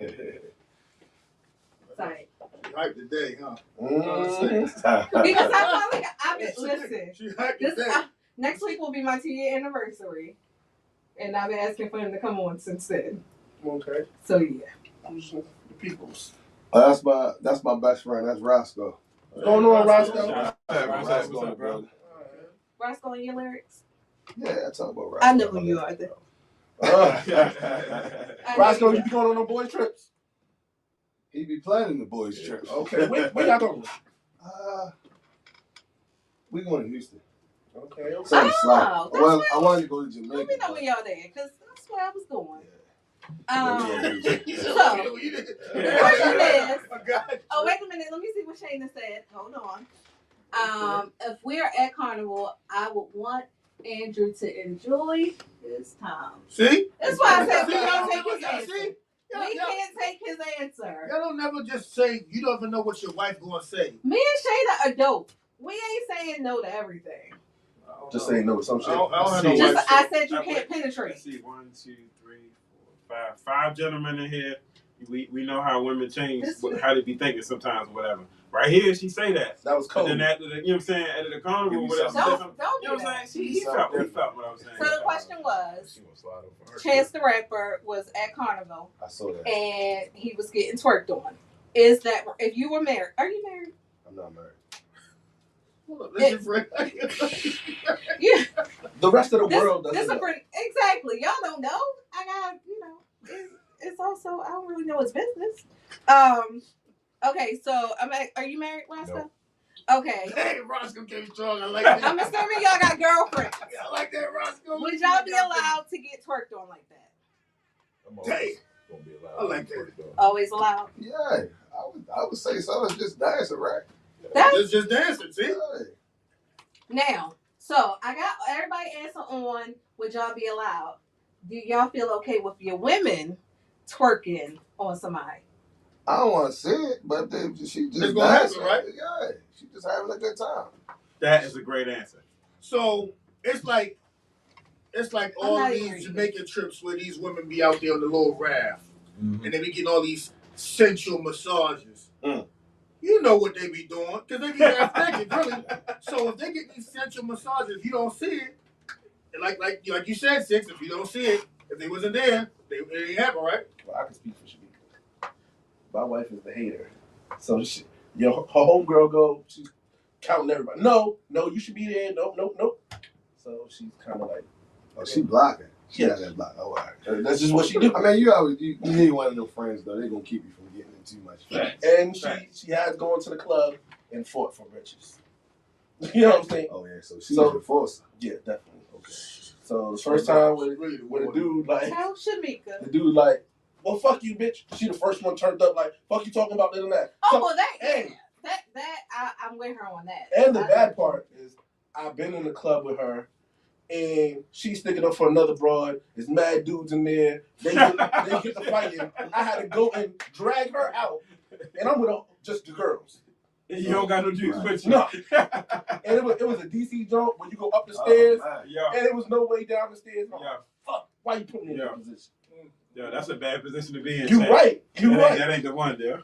Sorry. Hype today, huh? Because I felt like I've been listen. She hype This today. next week will be my 2-year anniversary, and I've been asking for him to come on since then. Okay. So yeah. The peoples. Oh, that's my best friend. That's Roscoe. What's going on, Roscoe? Roscoe, in the building. Roscoe in your lyrics. Yeah, I talk about Roscoe. I know who you are. Then. Roscoe, you be going on no boy trips? He be planning the boys' trip. Okay. Where y'all going? We going to Houston. Okay. Something slack. that's Well, where- I wanted to go to Jamaica. Let me know when y'all there, because that's where I was going. Yeah. So, question is, oh, wait a minute. Let me see what Shayna said. Hold on. If we're at Carnival, I would want Andrew to enjoy his time. See? That's why I said we See, don't y'all take his never- answer. see? We can't take his answer. Y'all don't never just say you don't even know what your wife gonna say. Me and Shayna are dope. We ain't saying no to everything. Just saying no to some shit. I don't have no Just wife. I said you can't penetrate. Let's see, 1, 2, 3, 4, 5. 5 gentlemen in here. We know how women change, how they be thinking sometimes, whatever. Right here, she say that. That was But cold. then at the, you know what I'm saying, at the carnival, whatever. Don't You do know what I'm that. saying? He felt what I was saying. So the question was, Chance the Rapper was at Carnival I saw that. and he was getting twerked on. Is that if you were married? Are you married? I'm not married. Yeah. The rest of the world doesn't know. Exactly. Y'all don't know. I got it's also I don't really know his business. Okay, so are you married, Roscoe? No. Okay. Hey, Roscoe came strong. I like that. I'm assuming y'all got girlfriends. I like that, Roscoe. Would y'all be allowed to get twerked on like that? Hey. I like that. Always allowed. Yeah, I would say so. It's just dancing, right? It's just dancing, see? Yeah. Now, so I got everybody answer on would y'all be allowed. Do y'all feel okay with your women twerking on somebody? I don't want to see it, but she just It's gonna happen, dancing, right? Yeah, she just having a good time. That is a great answer. So it's like all not these agreeing. Jamaican trips where these women be out there on the little raft Mm-hmm. and they be getting all these sensual massages. Mm. You know what they be doing because they be half naked, really. So if they get these sensual massages, you don't see it. And like you said, Six. If you don't see it, if they wasn't there, it ain't happen, right? Well, I can speak for Shamika. My wife is the hater. So her homegirl she's counting everybody. No, you should be there. Nope. So she's kind of like, Oh, she blocking. She Yeah. got that block. Oh, all right. that's just what she do. I mean, you need one of them friends though. They're gonna keep you from getting in too much. And she has gone to the club and fought for riches. You know what I'm saying? Oh yeah, so she's So- a force. Yeah, definitely. Okay. So the first time with a dude like Tell Shamika. the dude like, well, fuck you, bitch. She the first one turned up like, fuck you talking about this and that. Oh, So- well, and I'm with her on that. And the bad part is, I've been in the club with her, and she's sticking up for another broad. There's mad dudes in there. They get the fighting. I had to go and drag her out, and I'm with just the girls. You don't got no juice with you. No. And it was a DC joint when you go up the stairs, Yeah. and it was no way down the stairs. I'm Yeah. like, fuck, why you put me in Yeah. that position? Yeah, that's a bad position to be in. You right. That ain't the one, there.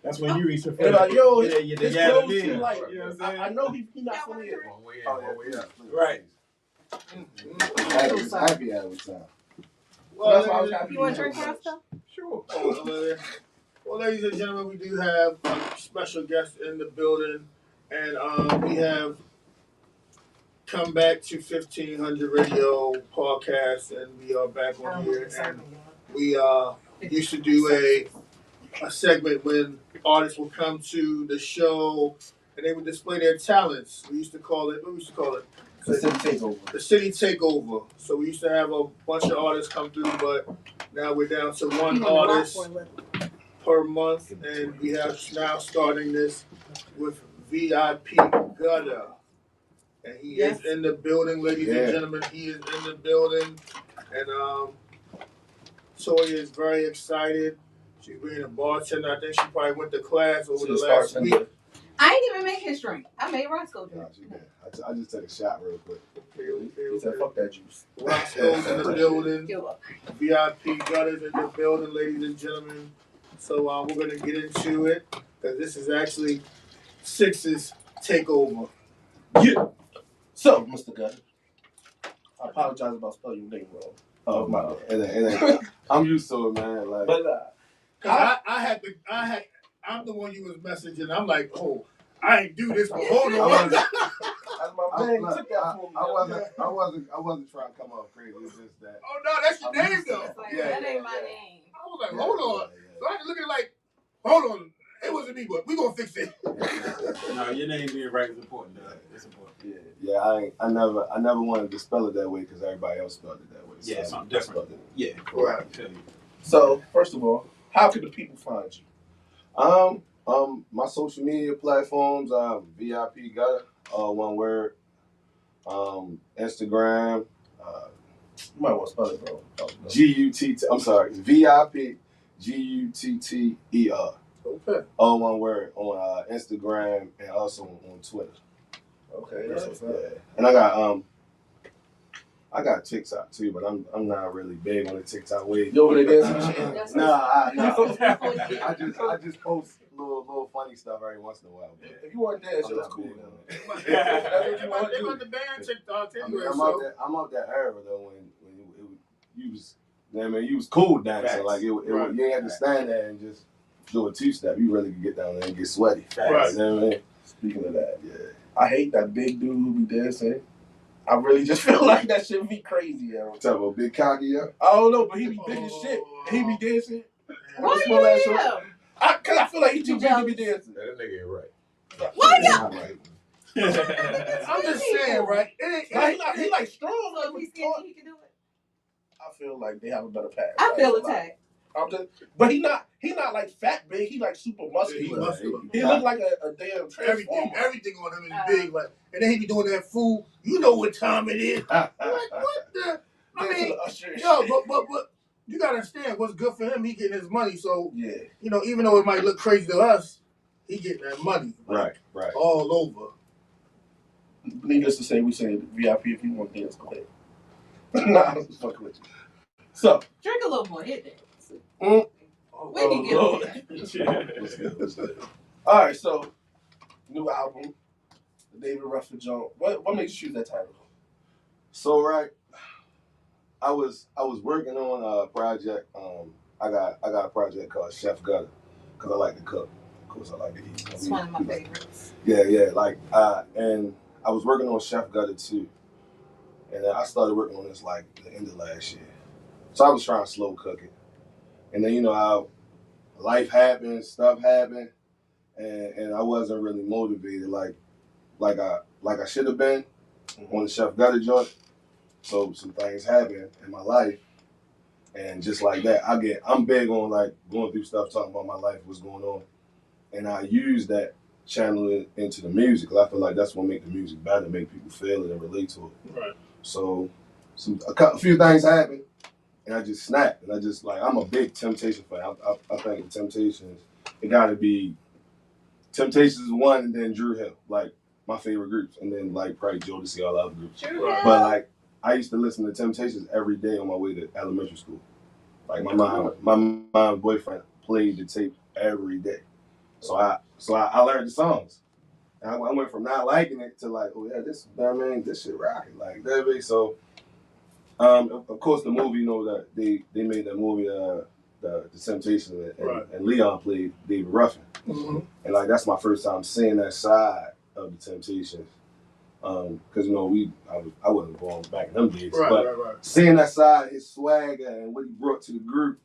That's when you reach the And like, yo, yeah, his clothes too light. You know what I'm saying? I know he not from here. Right. Happy every time. Well, That's why I was happy. You want to drink pasta? Sure. Well, ladies and gentlemen, we do have a special guest in the building, and we have come back to 1500 Radio Podcast, and we are back on here. And we used to do a segment when artists would come to the show and they would display their talents. We used to call it, what we used to call it? The city takeover. The city takeover. So we used to have a bunch of artists come through, but now we're down to one artist per month, and we have now starting this with VIP Gutter. And he is in the building, ladies and gentlemen. He is in the building. And Toya is very excited. She's being a bartender. I think she probably went to class over the last week. I ain't even make his drink. I made Roscoe drink. I just took a shot real quick. He said, fuck that juice. Roscoe's in the building. VIP Gutters in the building, ladies and gentlemen. So we're going to get into it, because this is actually Six's takeover. Yeah. So, Mr. Gutter, I apologize about spelling your name wrong. Oh, my bad. I'm used to it, man. Like, But Cause I'm the one you was messaging. I'm like, oh, I ain't do this, but hold on. that's my man. Took that for me. I wasn't trying to come off crazy. It's just that. Oh no, that's your name though. Like, that ain't my name. I was like, hold on. So I had to look at it like, hold on. It wasn't me, but we gonna fix it. No, your name being right is important. It's important. Yeah. I never wanted to spell it that way because everybody else spelled it that way. So Yeah, something different. Yeah, right. So, first of all, how can the people find you? My social media platforms, VIP Gutter, one word. Instagram, You might want to spell it, bro. GUTT. I'm sorry, VIP GUTTER. Okay. All one word on Instagram and also on Twitter. Okay, that's what's up. Yeah. And I got TikTok too, but I'm not really big on the TikTok wave. You over there dancing? Nah. I just post little funny stuff every once in a while. But If you want to dance, that's cool. They about the band TikTok anyway. I'm out that era though when you was, you was cool dancing. Facts. Like you ain't have to stand there and just do a two-step. You really could get down there and get sweaty. Right. You know what I mean? Speaking of that, Yeah. I hate that big dude who be dancing. I really just feel like that shit be crazy, yo. What's up, a big cocky, yeah? I don't know, but he be big as shit. He be dancing. Why Small ass you shorty. Cause I feel like he too big to be dancing. That nigga ain't right. Why Not right. I'm just saying, right? He like strong. So if he's skinny, he can do it. I feel like they have a better pass. I feel attacked. But he not like fat big. He like super muscular. He muscular. He look like a damn transformer. Everything on him is big, like, and then he be doing that fool. You know what time it is? I'm like, what the? I mean, but you gotta understand what's good for him. He getting his money, so yeah. You know, even though it might look crazy to us, he getting that money. Right. All over. Needless to say, we say VIP if you want to dance, go ahead. Nah, I'm just fucking with you. So Drink a little more. Hit that. We can get it. All right, so new album, the David Ruffin joint. What makes you choose that title? So I was working on a project. I got a project called Chef Gutter because I like to cook. Of course, I like to eat. It's one of my favorites. Yeah. Like and I was working on Chef Gutter too, and then I started working on this like the end of last year. So I was trying to slow cook it, and then you know how life happens, stuff happened, and I wasn't really motivated like I should have been on the Chef Gutter joint. So some things happened in my life, and just like that, I'm big on like going through stuff, talking about my life, what's going on, and I use that channel it into the music. Cause I feel like that's what make the music better, make people feel it and relate to it. Right. So a few things happened, and I just snapped, and I just like I'm a big Temptation fan. I think the Temptations, it got to be Temptations one, and then Drew Hill, like my favorite groups, and then like probably Jodeci, all the other groups. Drew Hill. But like I used to listen to Temptations every day on my way to elementary school. Like my mom's boyfriend played the tape every day, so I learned the songs. And I went from not liking it to like, oh yeah, this shit rocking like that. So of course the movie, you know that they made that movie, the Temptations, and Leon played David Ruffin. Mm-hmm. And like that's my first time seeing that side of the Temptations, because you know I wasn't born back in them days, but seeing that side, his swagger and what he brought to the group,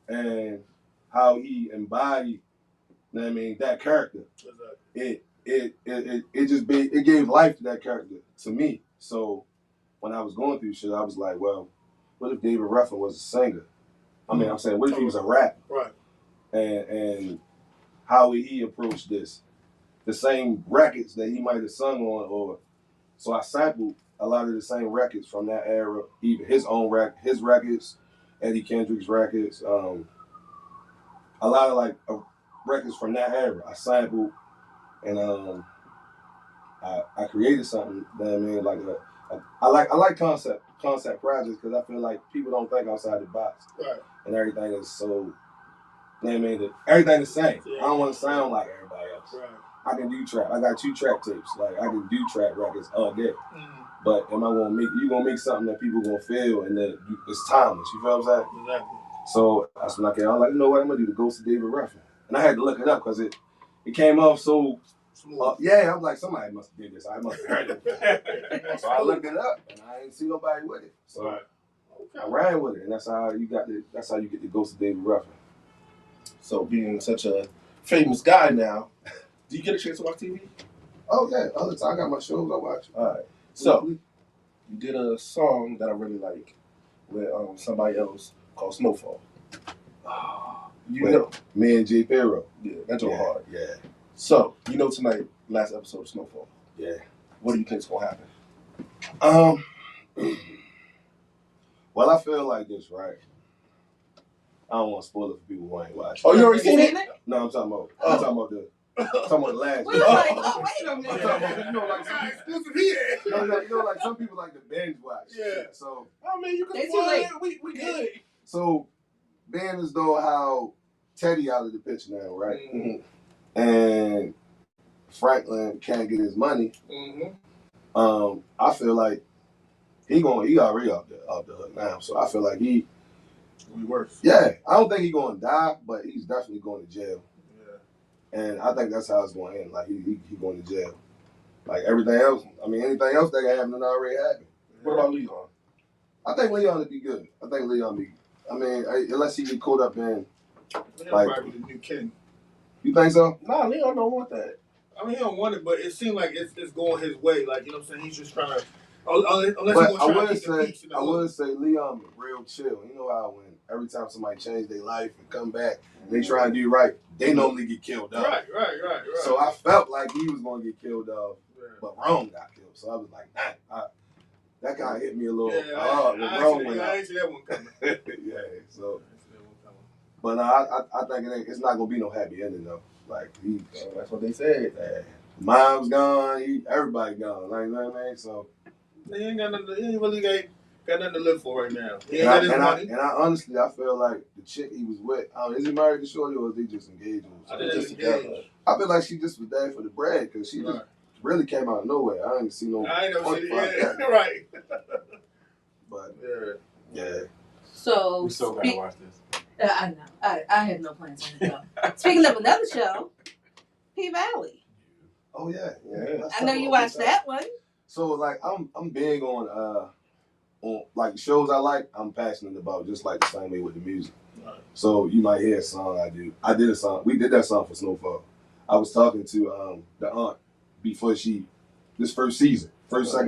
and how he embodied, you know what I mean, that character, it gave life to that character to me. So when I was going through shit, I was like, well, what if David Ruffin was a singer? I mean, I'm saying, what if he was a rapper? Right. And how he approached this, the same records that he might have sung on, or so I sampled a lot of the same records from that era, even his records, Eddie Kendrick's records, a lot of like records from that era. I sampled, and I created something that I mean, like I like concept projects because I feel like people don't think outside the box, right? And everything is so. You know what I mean? Everything the same. Yeah. I don't want to sound like everybody else. Right. I can do trap. I got 2 trap tapes. Like I can do trap records all day. Mm-hmm. But am I gonna make something that people gonna feel and that it's timeless? You feel what I'm saying? Exactly. So that's when I came. I was like, you know what? I'm gonna do the Ghost of David Ruffin, and I had to look it up because it came off so. Yeah, I'm like, somebody must have did this. I must have heard it. So I looked it up, and I didn't see nobody with it. So I ran with it, and that's how you get the Ghost of David Ruffin. So being such a famous guy now, do you get a chance to watch TV? Oh yeah, all the time. I got my shows I watch. All right. So you did a song that I really like with somebody else called Snowfall. You know, me and J. Perro. Yeah, that's hard. Yeah. So you know tonight, last episode of Snowfall. Yeah. What do you think's gonna happen? Well, I feel like this, right? I don't want to spoil it for people who ain't watching. Oh, you already seen it? No, I'm talking about the last. We were like, oh, wait a minute. You know, like some people like to binge watch. Yeah. So I mean, you can spoil it. We good. So being as though how Teddy out of the picture now, right? Mm-hmm. And Franklin can't get his money. Mm-hmm. I feel like he already off the hook now. So I feel like he worse. Yeah, I don't think he's going to die, but he's definitely going to jail. Yeah. And I think that's how it's going to end. Like he going to jail. Like everything else. I mean, anything else that can happen that already happened. What about Leon? I think Leon would be good. I mean, unless he get caught up in like probably the new king. You think so? Nah, Leon don't want that. I mean, he don't want it, but it seemed like it's going his way. Like, you know what I'm saying? He's just trying to. Unless but I would say Leon real chill. You know how when every time somebody change their life and come back, they try and do right, they normally get killed off. Right. So I felt like he was going to get killed off, but Rome got killed. So I was like, nah, that guy hit me a little hard. I ain't see that one coming. Yeah, so. But I think it's not going to be no happy ending, though. Like, that's what they said. Mom's gone, everybody gone. Like, you know what I mean? So. He ain't got nothing. He ain't really got nothing to live for right now. He ain't got his money. And I honestly, I feel like the chick he was with, is he married to Shorty or is they just engaged? I feel like she just was there for the bread because she just really came out of nowhere. I ain't seen no. I ain't never seen it. Yeah, right. But yeah. So we so gotta watch this. I know. I have no plans on the show. Speaking of another show, P Valley. Oh yeah. I know you watched that one. So like I'm big on like shows I like, I'm passionate about, just like the same way with the music. Right. So you might hear a song I do. I did a song. We did that song for Snowfall. I was talking to the aunt before this second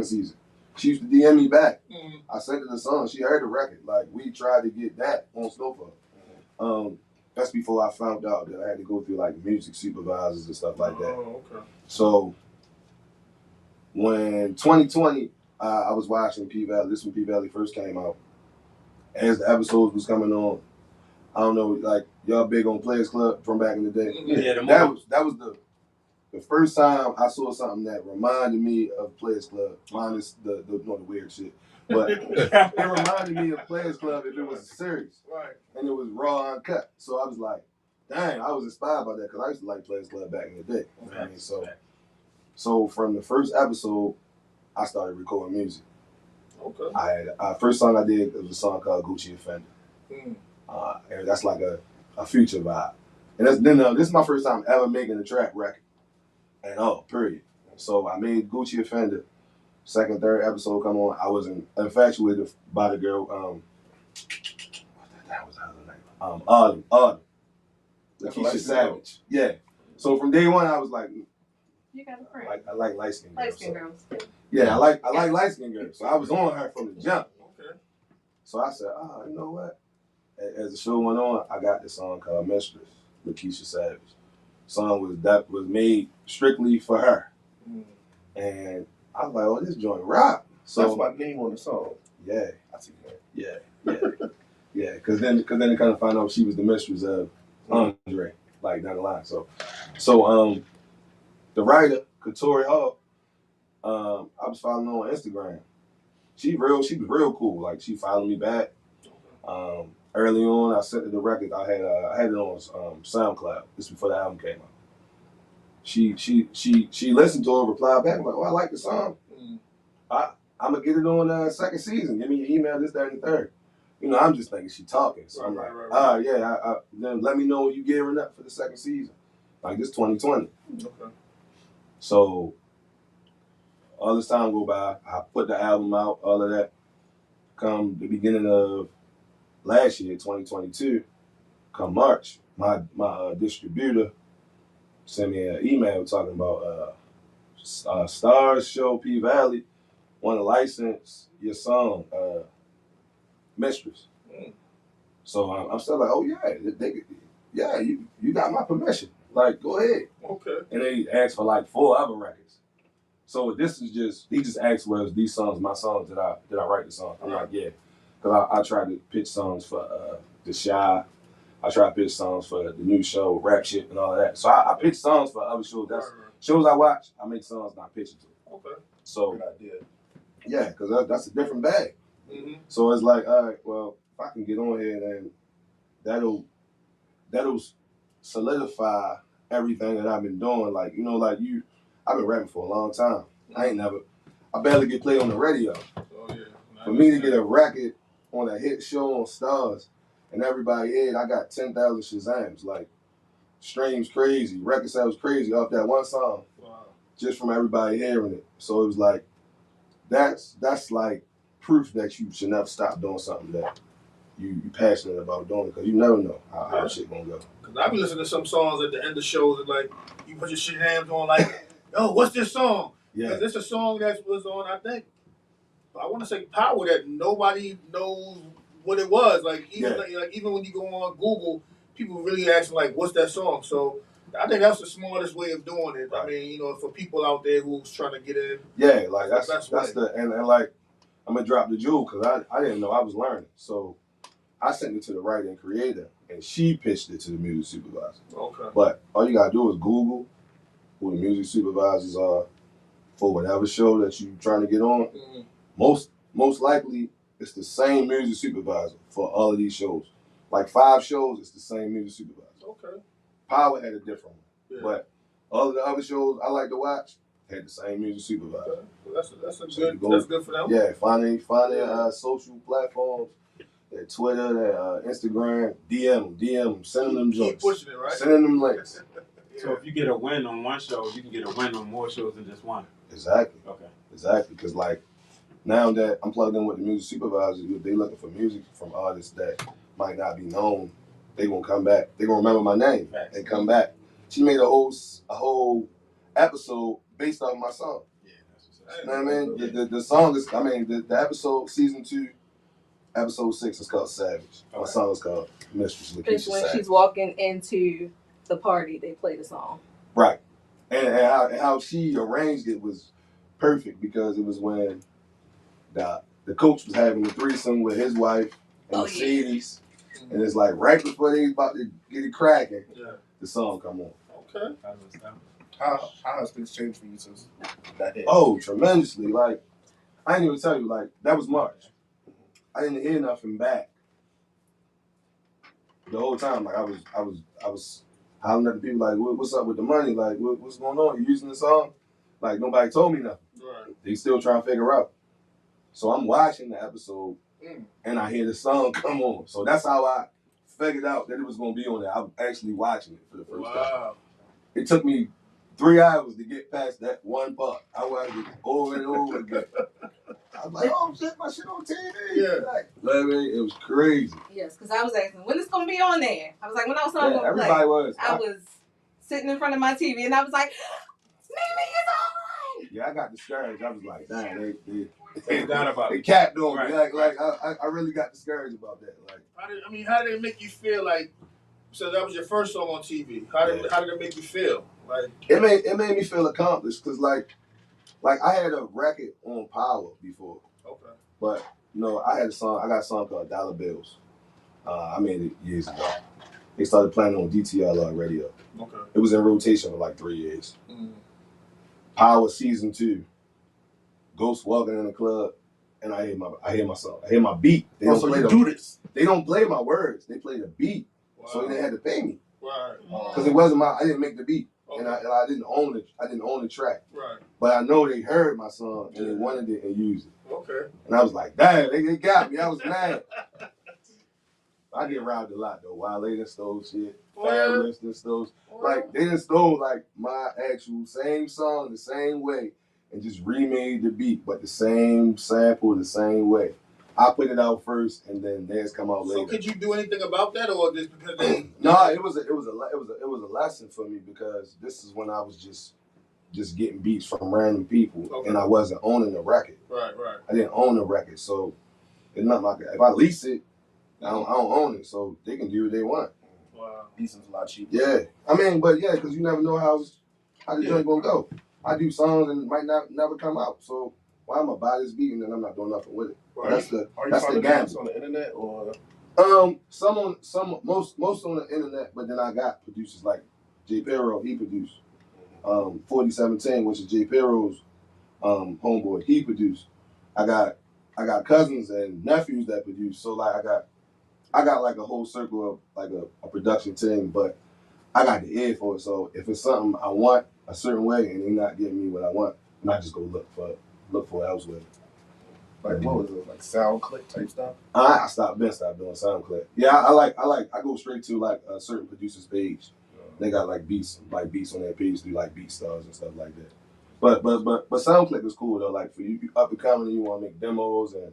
season. She used to DM me back. Mm-hmm. I sent her the song. She heard the record. Like we tried to get that on Snowfall. Mm-hmm. That's before I found out that I had to go through like music supervisors and stuff like that. Oh, okay. So when 2020, I was watching P Valley. This when P Valley first came out. As the episodes was coming on, I don't know, like y'all big on Players Club from back in the day. Yeah, that was the first time I saw something that reminded me of Players Club, minus the weird shit, but it reminded me of Players Club if it was a series, Right. and it was raw uncut. So I was like, dang, I was inspired by that because I used to like Players Club back in the day. You know what I mean? So from the first episode, I started recording music. Okay. I had first song I did was a song called Gucci Offender. Mm. And that's like a future vibe. And this is my first time ever making a trap record at all, period. So I made Gucci Offender. Second, third episode come on. I was infatuated by the girl. What the hell was her name? Autumn. Lakeisha Savage. Yeah. So from day one, I was like, you got a friend. I like light skinned girls. Light skinned girls. Yeah, I like light skinned girls. So I was on her from the jump. Okay. So I said, you know what? As the show went on, I got this song called Mistress, Lakeisha Savage. Song was made strictly for her. Mm. And I was like, oh, this joint rock. So that's my name on the song. Yeah. I see that. Yeah. Yeah. Because then they kind of found out she was the mistress of Andre, like down the line. So the writer, Katori Hall, I was following her on Instagram. She was real cool. Like she followed me back. Early on, I sent her the record. I had it on SoundCloud. This before the album came out. She listened to it, replied back. I'm like, oh, I like the song. Mm. I'm gonna get it on second season. Give me your email, this, that, and the third. You know, I'm just thinking she talking. So I'm like, yeah. Then let me know when you gearing up for the second season. Like this 2020. Okay. So all this time go by. I put the album out. All of that. Come the beginning of last year, 2022. Come March, my distributor sent me an email talking about Stars Show P Valley want to license your song, Mistress. Mm. So I'm still like, oh yeah, you got my permission. Like, go ahead. Okay. And they asked for like 4 other records. So this is he just asked was these songs my songs did I write the song? I'm like, yeah, because I tried to pitch songs for The Shy. I try to pitch songs for the new show, Rap Shit, and all of that. So I pitch songs for other shows. That's shows I watch. I make songs and I pitch it to them. Okay. So Good idea. yeah, because that's a different bag. Mm-hmm. So it's like, all right, well, if I can get on here, then that'll solidify everything that I've been doing. Like, you know, I've been rapping for a long time. I barely get played on the radio. Oh yeah. For me to get a record on a hit show on Stars, and everybody heard, I got 10,000 Shazams, like streams crazy, record sales crazy off that one song. Wow. Just from everybody hearing it. So it was like, that's like proof that you should never stop doing something that you passionate about doing, because you never know how shit gonna go. Cause I be listening to some songs at the end of shows and like you put your Shazams on like, yo, what's this song? Yeah. Cause it's a song that was on, I think, I want to say Power, that nobody knows what it was. Like even even when you go on Google, people really asking like, "What's that song?" So I think that's the smartest way of doing it. Right. I mean, you know, for people out there who's trying to get in. Yeah, like that's and like I'm gonna drop the jewel because I didn't know I was learning. So I sent it to the writer and creator, and she pitched it to the music supervisor. Okay. But all you gotta do is Google who the music supervisors are for whatever show that you're trying to get on. Mm-hmm. Most likely, it's the same music supervisor for all of these shows. Like 5 shows, it's the same music supervisor. Okay. Power had a different one, but all of the other shows I like to watch had the same music supervisor. Okay. Well, that's good for them. Yeah, find their social platforms, their Twitter, their Instagram, DM them, send them jokes. Keep pushing it, right? Sending them links. So if you get a win on one show, you can get a win on more shows than just one. Exactly. Okay. Exactly, because like, now that I'm plugged in with the music supervisors, they looking for music from artists that might not be known. They gonna come back. They gonna remember my name and come back. She made a whole episode based off my song. Yeah, that's what's up. You know what I mean? The song is, the episode, season 2, episode 6 is called Savage. Okay. My song is called Mistress Lakeisha Savage. When she's walking into the party, they play the song. Right. And how she arranged it was perfect, because it was when the coach was having a threesome with his wife and Mercedes, and it's like right before they about to get it cracking, the song come on. Okay. How has things changed for you since that hit? Oh, tremendously. Like, I ain't even tell you, like, that was March. I didn't hear nothing back the whole time. Like, I was hollering at the people, like, what's up with the money? Like, what's going on? You using the song? Like, nobody told me nothing. Right. They still trying to figure out. So I'm watching the episode, and I hear the song come on. So that's how I figured out that it was going to be on there. I was actually watching it for the first time. It took me 3 hours to get past that one part. I watched it over and over again. I was like, oh shit, my shit on TV. Yeah. Like, it was crazy. Yes, because I was asking, when it's going to be on there? I was like, when I was on everybody was. I was sitting in front of my TV, and I was like, Mimi is on! Yeah, I got discouraged. I was like, damn, They forgot about they it. capped on me. Right. Like I really got discouraged about that. Like, how did it make you feel? Like, so that was your first song on TV. How did it make you feel? Like, it made me feel accomplished because like I had a record on Power before. okay. But I got a song called Dollar Bills. I made it years ago. They started playing on DTLR radio. Okay. It was in rotation for like 3 years. Mm. Power season 2. Ghost walking in the club, and I hear my song. I hear my beat. They don't play this. They don't play my words. They play the beat. Wow. So they had to pay me. Right. Because it wasn't I didn't make the beat. Okay. And I didn't own it. I didn't own the track. Right. But I know they heard my song and they wanted it and used it. Okay. And I was like, damn, they got me. I was mad. I get robbed a lot though. Wale done stole shit. Fabulous done stole. Like they done stole like my actual same song the same way and just remade the beat, but the same sample the same way. I put it out first and then theirs come out later. So could you do anything about that, or just because they? No, it was a lesson for me because this is when I was just getting beats from random people and I wasn't owning the record. Right. I didn't own the record, so it's not like if I lease it, I don't own it, so they can do what they want. Wow, leasing's a lot cheaper. Yeah, I mean, but yeah, because you never know how the joint gonna go. I do songs and it might never come out, so why am I buy this beat and then I'm not doing nothing with it? Right. That's the gamble. On the internet or most on the internet, but then I got producers like J Perro, he produced 4017, which is J Perro's homeboy, he produced. I got cousins and nephews that produce, so like I got like a whole circle of like a production team, but I got the ear for it. So if it's something I want a certain way and they're not giving me what I want, I'm not just go look for it elsewhere. Like what was it, like SoundClick type stuff? I stopped doing SoundClick. Yeah, I go straight to like a certain producer's page. They got like beats on their page through like BeatStars and stuff like that. But SoundClick is cool though. Like for you up and coming, and you want to make demos, and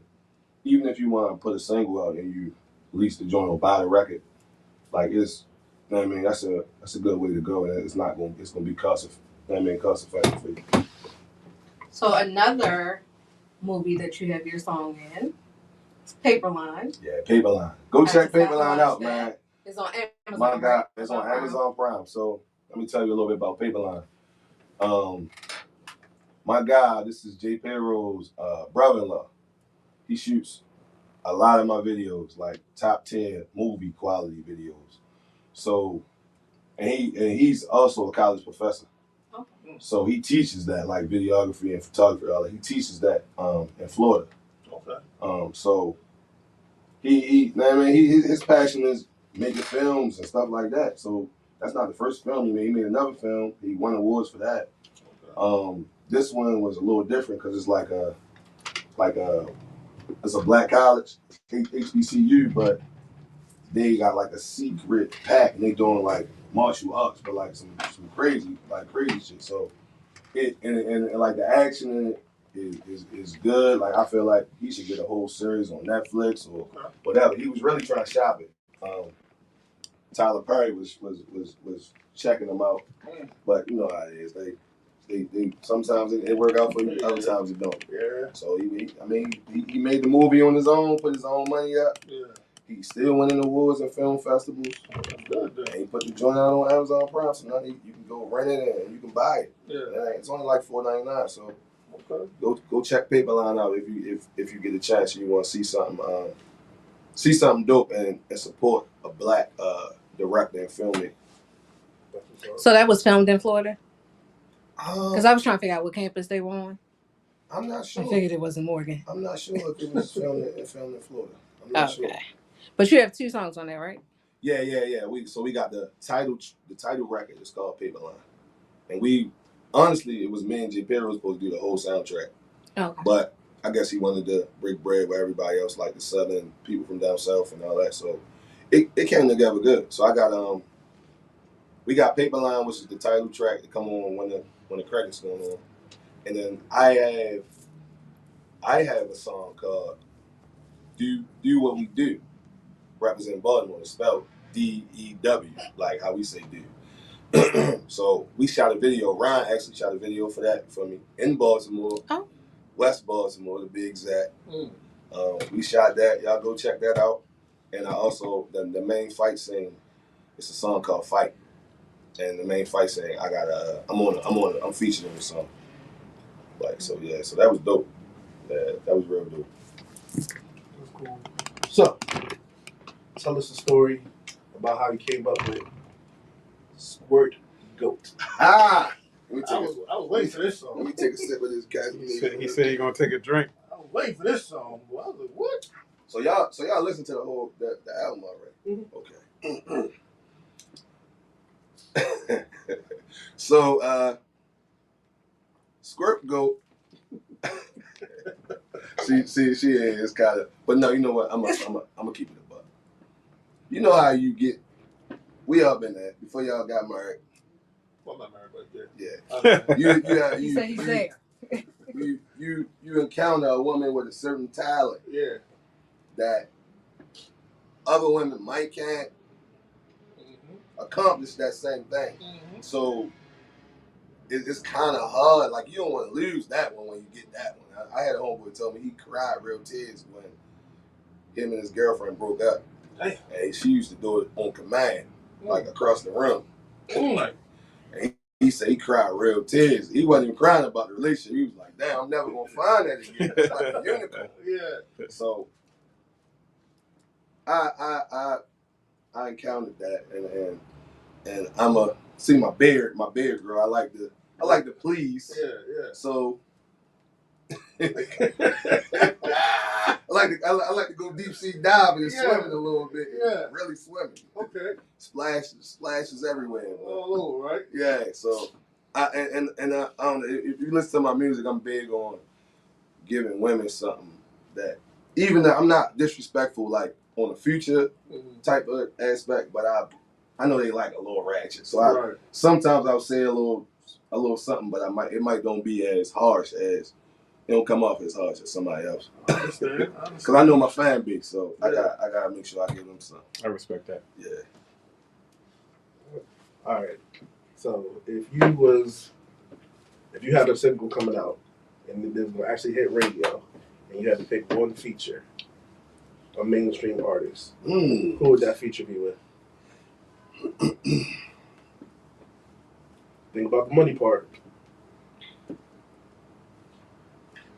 even if you want to put a single out and you release the joint or buy the record, like it's, you know what I mean, that's a good way to go, and it's gonna be cost effective for you. So another movie that you have your song in, Paperline. Yeah, Paperline. Go check Paperline out, man. It's on Amazon. My God, it's on Amazon Prime. So let me tell you a little bit about Paperline. My guy, this is J Perro's brother-in-law. He shoots a lot of my videos, like top 10 movie quality videos. So, and he's also a college professor. Okay. So he teaches that, like videography and photography. He teaches that in Florida. Okay. So he his passion is making films and stuff like that. So that's not the first film he made. He made another film. He won awards for that. Okay. This one was a little different because it's a black college, HBCU, but they got like a secret pack and they doing like martial arts, but like some crazy shit. So it and like the action in it is good. Like I feel like he should get a whole series on Netflix or whatever. He was really trying to shop it. Tyler Perry was checking him out, but you know how it is. They sometimes it work out for you, other times it don't. Yeah. So he made the movie on his own, put his own money up. Yeah. He still winning awards and film festivals. Good. And he put the joint out on Amazon Prime, so now you can go rent it and you can buy it. Yeah. It's only like $4.99. So okay. Go check Paperline out if you get a chance and you want to see something dope and support a black director and filmmaker. So that was filmed in Florida? Because I was trying to figure out what campus they were on. I'm not sure. I figured it wasn't Morgan. I'm not sure if it was filmed in Florida. I'm not sure. But you have 2 songs on there, right? Yeah. We got the title record. It's called Paper Line, and we honestly it was me and J. Perry was supposed to do the whole soundtrack. Okay. But I guess he wanted to break bread with everybody else, like the Southern people from down south and all that. So it came together good. So I got we got Paper Line, which is the title track to come on when the credits going on, and then I have a song called Do What We Do, represent Baltimore. It's spelled DEW, like how we say do. So we shot a video. Ryan actually shot a video for that for me in Baltimore. Oh. West Baltimore, to be exact. We shot that. Y'all go check that out. And I also the main fight scene. It's a song called Fight. And the main fight scene, I got I'm featured in the song. Like so that was dope. Yeah, that was real dope. That's cool. So tell us a story about how you came up with Squirt Goat. I was waiting for this song. Let me take a sip of this guy. He said he gonna take a drink. I was waiting for this song. Boy. I was like, what? So y'all listen to the whole the album already. Mm-hmm. Okay. So Squirt Goat. she is kind of, but no, you know what? I'm gonna keep it a buck. You know how you get? We all been there before y'all got married. Well, I'm not married, but Yeah. He said he's there. You encounter a woman with a certain talent. Yeah. That other women can't accomplish that same thing. Mm-hmm. So it's kind of hard. Like you don't want to lose that one when you get that one. I had a homeboy tell me he cried real tears when him and his girlfriend broke up. Damn. And she used to do it on command, like across the room. Mm. And he said he cried real tears. He wasn't even crying about the relationship. He was like, "Damn, I'm never gonna find that again." It's like a unicorn. Yeah. So I encountered that, and I'm a see my beard girl. I like to please. Yeah. So I like to go deep sea diving and swimming a little bit. Yeah. Really swimming. Okay. Splashes everywhere. All over, right? Yeah. So I don't know, if you listen to my music, I'm big on giving women something that, even though I'm not disrespectful like on a Future type of aspect, but I know they like a little ratchet. So sometimes I'll say a little something, but it might don't be as harsh as, it don't come off as harsh as somebody else. I understand. Because I know my fan base, so I gotta make sure I give them something. I respect that. Yeah. All right. So if you had a single coming out and it was actually hit radio, and you had to pick one feature, a mainstream artist, who would that feature be with? Think about the money part.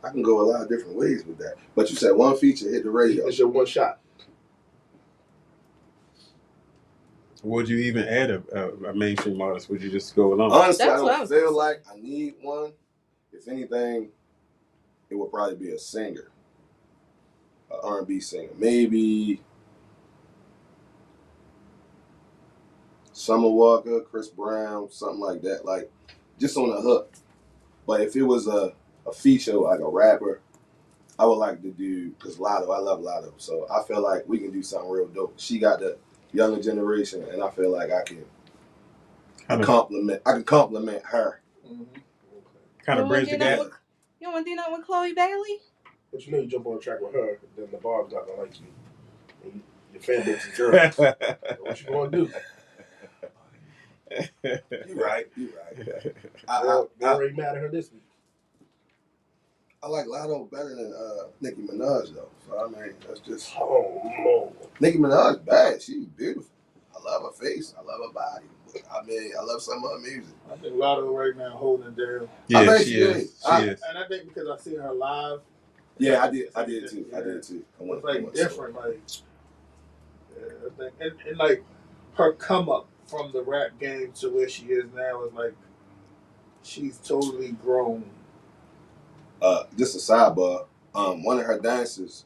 I can go a lot of different ways with that. But you said one feature hit the radio. It's your one shot. Would you even add a mainstream artist? Would you just go along? Honestly, I don't feel like I need one. If anything, it would probably be a singer, an R&B singer. Maybe Summer Walker, Chris Brown, something like that. Like, just on the hook. But if it was a feature, like a rapper, I would like to do, because Lotto, I love Lotto. So I feel like we can do something real dope. She got the younger generation, and I feel like I can compliment her. Mm-hmm. Kind of bridge the gap. You don't want to do nothing with Chloe Bailey? But you know you jump on a track with her, then the bar's not gonna like you. And your fan base is girls. So what you gonna do? You're right. I already mad at her this week. I like Lotto better than Nicki Minaj though. So I mean, that's just. Oh no. Nicki Minaj bad. She's beautiful. I love her face. I love her body. I mean, I love some of her music. I think Lotto right now holding it down. Yeah, she is. And I think because I seen her live. Yeah, I did too. I did too. It's like different, like. Yeah, I think, and like her come up from the rap game to where she is now is like she's totally grown. Just a sidebar. One of her dancers,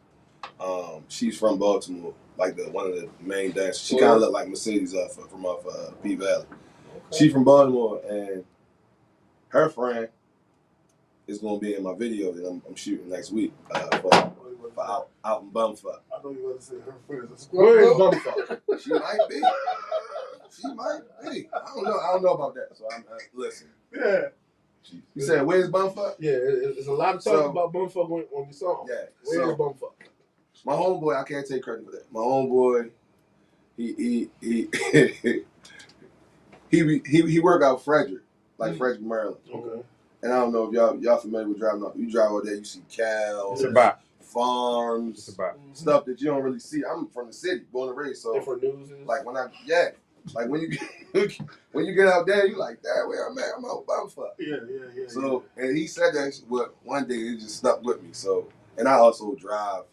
she's from Baltimore, like one of the main dancers. She kind of look like Mercedes from P Valley. Okay. She's from Baltimore, and her friend is gonna be in my video that I'm shooting next week for out in Bumfuck. I know you want to say her friend. Where is Bumfuck? She might be. She might be. I don't know about that. So I'm listen. Yeah. You said where's Bumfuck? Yeah, there's a lot of talk about Bumfuck on your song. Yeah. Where's Bumfuck? My homeboy, I can't take credit for that. My homeboy, he he work out Frederick, like Frederick, Maryland. Okay. And I don't know if y'all familiar with driving up. You drive over there, you see cows, farms, stuff that you don't really see. I'm from the city, born and raised, so different news. Like when you get out there, you like, damn, where I'm at, I'm out Bumfuck. Yeah. So and he said that, but one day it just stuck with me. So and I also drive,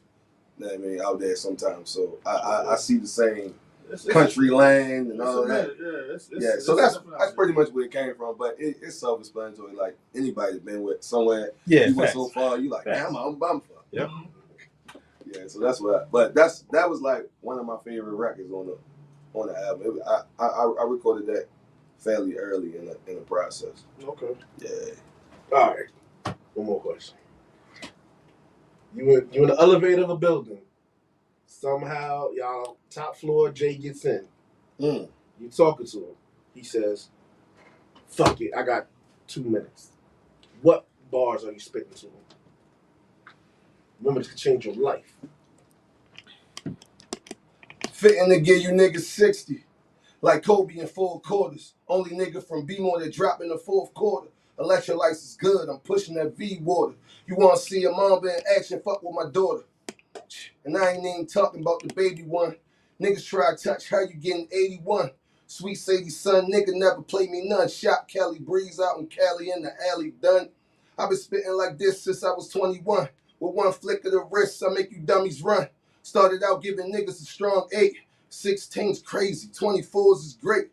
you know what I mean, out there sometimes. So I see the same country land and all that. Yeah, so that's pretty much where it came from. But it's self-explanatory. Like anybody that's been with somewhere, you went so far, you like, damn, I'm Bumfuck. Yep. Yeah, so that's what. That was like one of my favorite records on the album. I recorded that fairly early in the process. Okay. Yeah. All right. One more question. You in the elevator of a building. Somehow, y'all top floor, Jay gets in. You talking to him. He says, "Fuck it, I got 2 minutes." What bars are you spitting to him? Remember, this could change your life. Fitting to give you niggas 60. Like Kobe in 4 quarters. Only nigga from B-more that drop in the 4th quarter. Electrolytes is good. I'm pushing that V water. You want to see a mamba in action? Fuck with my daughter. And I ain't even talking about the baby one. Niggas try to touch how you getting 81. Sweet Sadie son, nigga never played me none. Shot Cali Breeze out in Cali in the alley done. I been spitting like this since I was 21. With one flick of the wrist, I make you dummies run. Started out giving niggas a strong 8. 16's crazy, 24's is great.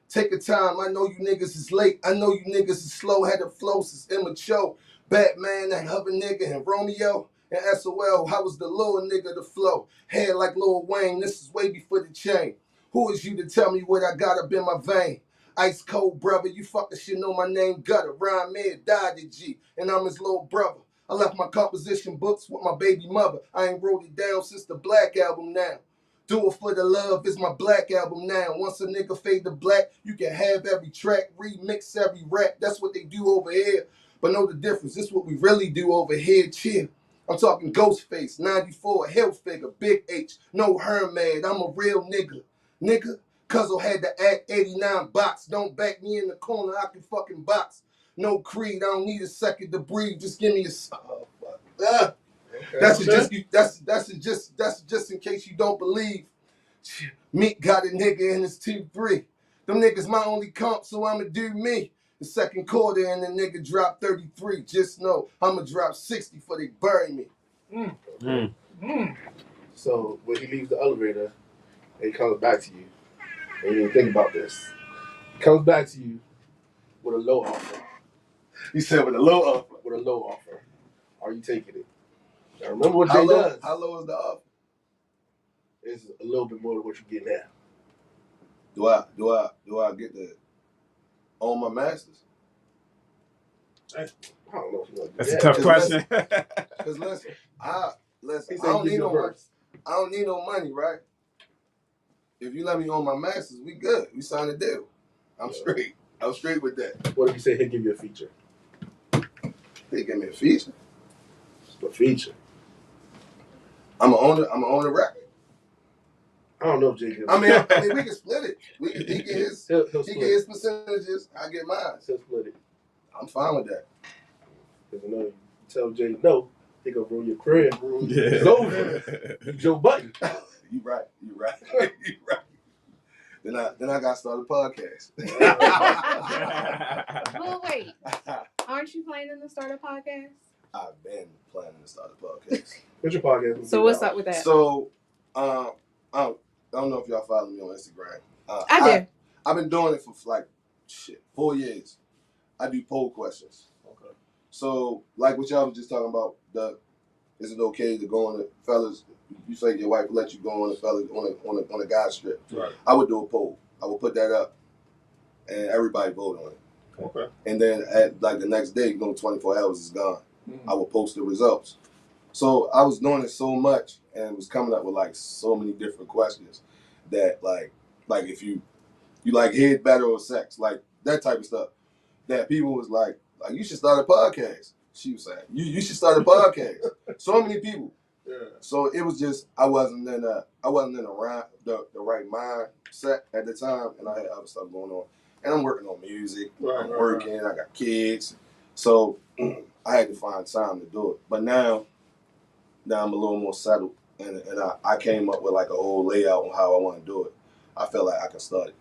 Take a time, I know you niggas is late. I know you niggas is slow, had the flows is immature. Batman, that hover nigga, and Romeo, and SOL, how was the little nigga to flow? Hair like Lil Wayne, this is way before the chain. Who is you to tell me what I got up in my vein? Ice cold brother, you fucking should know my name Gutter. Rhyme man died at G, and I'm his little brother. I left my composition books with my baby mother. I ain't wrote it down since the Black album now. Do It For The Love is my Black album now. Once a nigga fade to black, you can have every track, remix every rap. That's what they do over here. But know the difference. This is what we really do over here. Chill. I'm talking Ghostface, 94, Hill Figure, Big H, no Hermad. I'm a real nigga. Nigga, Cuzzo had to act 89 box. Don't back me in the corner, I can fucking box. No creed, I don't need a second to breathe. Just give me a... Oh, fuck. That's just in case you don't believe. Meek got a nigga in his 2-3. Them niggas my only comp, so I'ma do me. The second quarter and the nigga drop 33. Just know I'ma drop 60 before they bury me. So when he leaves the elevator and he comes back to you, and you think about this, he comes back to you with a low offer. You said with a low offer. With a low offer. Are you taking it? Now remember what Jay does. How low is the offer? It's a little bit more than what you get now. Do I get to own my masters? I don't know if you want to do That's that. a tough question. Because listen, I don't need no money. I don't need no money, right? If you let me own my masters, we good. We sign a deal. I'm straight. I'm straight with that. What if you say he'll give you a feature? They give me a feature. What feature? I'm gonna own the record. I don't know if Jay can. I mean, we can split it. He get his his percentages. I get mine. He'll split it. I'm fine with that. Because you know, you tell Jay no, he gonna ruin your career. Yeah. It's over. You Joe Button. You right. You right. Then I got to start a podcast. Well, wait. Aren't you planning to start a podcast? I've been planning to start a podcast. What's your podcast? So what's up with that? So, I don't know if y'all follow me on Instagram. I do. I've been doing it for like 4 years. I do poll questions. Okay. So, like what y'all was just talking about, is it okay to go on the fellas? You say your wife let you go on the fellas on a guy strip. Right. I would do a poll. I would put that up, and everybody vote on it. Okay. And then at like the next day, 24 hours is gone. Mm-hmm. I would post the results. So I was doing it so much and was coming up with like so many different questions that like if you like head, better, or sex, like that type of stuff, that people was like you should start a podcast. She was saying you should start a podcast. So many people. Yeah. So it was just I wasn't in the right mindset at the time, and I had other stuff going on, and I'm working on music. I'm working. I got kids, so I had to find time to do it. But now I'm a little more settled, and I came up with like a whole layout on how I want to do it. I feel like I can start it.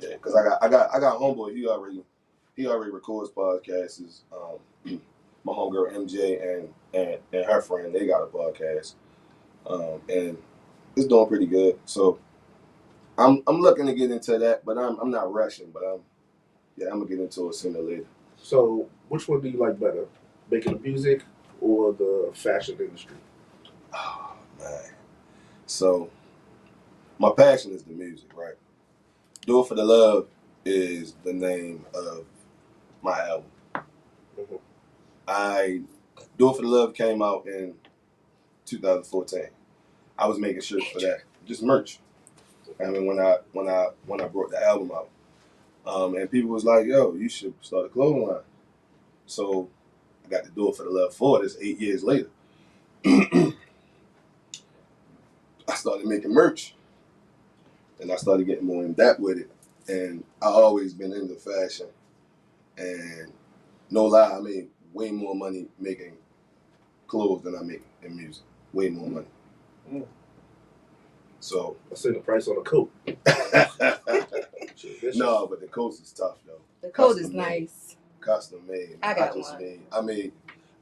Yeah, because I got homeboy. He already records podcasts. My homegirl MJ and her friend, they got a podcast, and it's doing pretty good. So I'm looking to get into that, but I'm not rushing. But I'm gonna get into it sooner or later. So, which one do you like better, making the music or the fashion industry? Oh man, so my passion is the music, right? Do It For The Love is the name of my album. Mm-hmm. Do It For The Love came out in 2014. I was making shirts for that, just merch. I mean, when I brought the album out, and people was like, "Yo, you should start a clothing line." So I got to Do It For The Love for this 8 years later. I started making merch, and I started getting more in depth with it. And I always been into fashion, and no lie, I made way more money making clothes than I make in music. Way more money. Mm. So I seen the price on a coat. No, but the coat is tough though. The coat is nice. Custom made. I got one.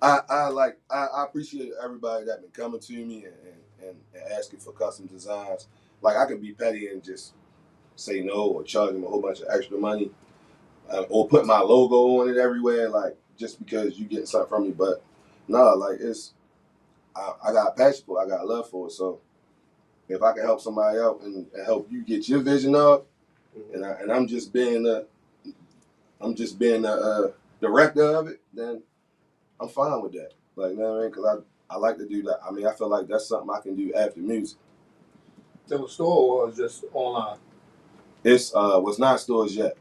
I appreciate everybody that been coming to me and asking for custom designs. Like I could be petty and just say no or charge them a whole bunch of extra money, or put my logo on it everywhere, like just because you getting something from me. But no, like I got a passion for it. I got a love for it. So if I can help somebody out and help you get your vision up, and I'm just being the director of it, then I'm fine with that. Like, you know what I mean? Because I like to do that. I mean, I feel like that's something I can do after music. To the store or just online? It's was not stores yet.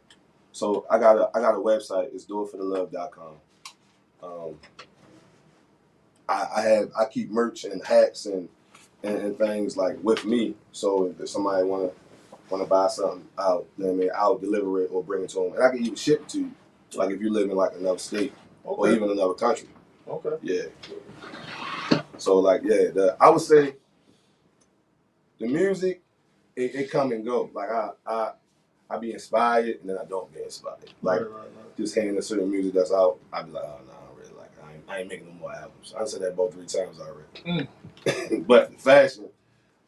So I got a website. It's doitforthelove.com. I keep merch and hats and things like with me. So if somebody wanna buy something out, you know what I mean, I'll deliver it or bring it to them, and I can even ship it to you. Like if you live in like another state or even another country. Okay. Yeah. So like I would say the music it come and go. Like I be inspired and then I don't get inspired. Like just hearing a certain music that's out, I be like, oh no, I don't really like it. I ain't making no more albums. I said that about 3 times already. But the fashion,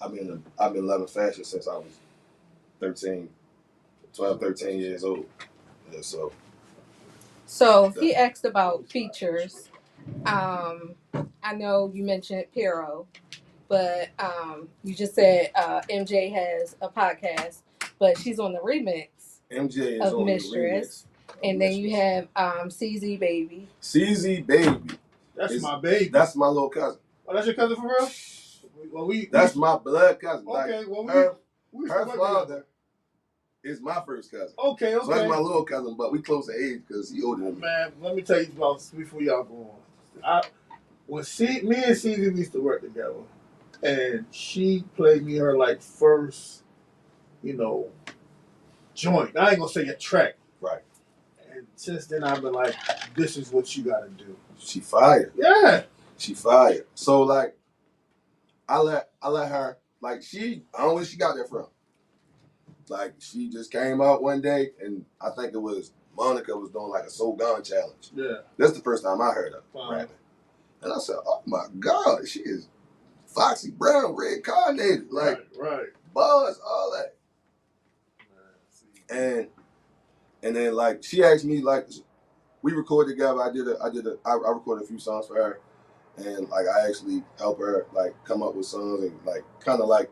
I've been loving fashion since I was 13 years old. Yeah, So he asked about features. I know you mentioned Pero, but you just said MJ has a podcast, but she's on the remix. MJ is of on Mistress. The remix and then you have CZ Baby. CZ Baby. That's my baby. That's my little cousin. Oh, that's your cousin for real? Well, that's my blood cousin. Okay, like, well, her father is my first cousin. Okay. So that's my little cousin, but we close in age because he older than me. Man, let me tell you about before y'all go on. Me and CZ used to work together, and she played me her like first, joint. I ain't gonna say a track. Right. And since then, I've been like, this is what you gotta do. She fired. Yeah. She fired. So like, I let her, like, I don't know where she got that from. Like, she just came out one day, and I think it was Monica was doing like a So Gone challenge. Yeah. That's the first time I heard her rapping. And I said, oh my God, she is Foxy Brown, reincarnated. Like, right. Buzz, all that. And then, like, she asked me, like, we recorded together. I recorded a few songs for her, and like I actually help her like come up with songs and like kind of like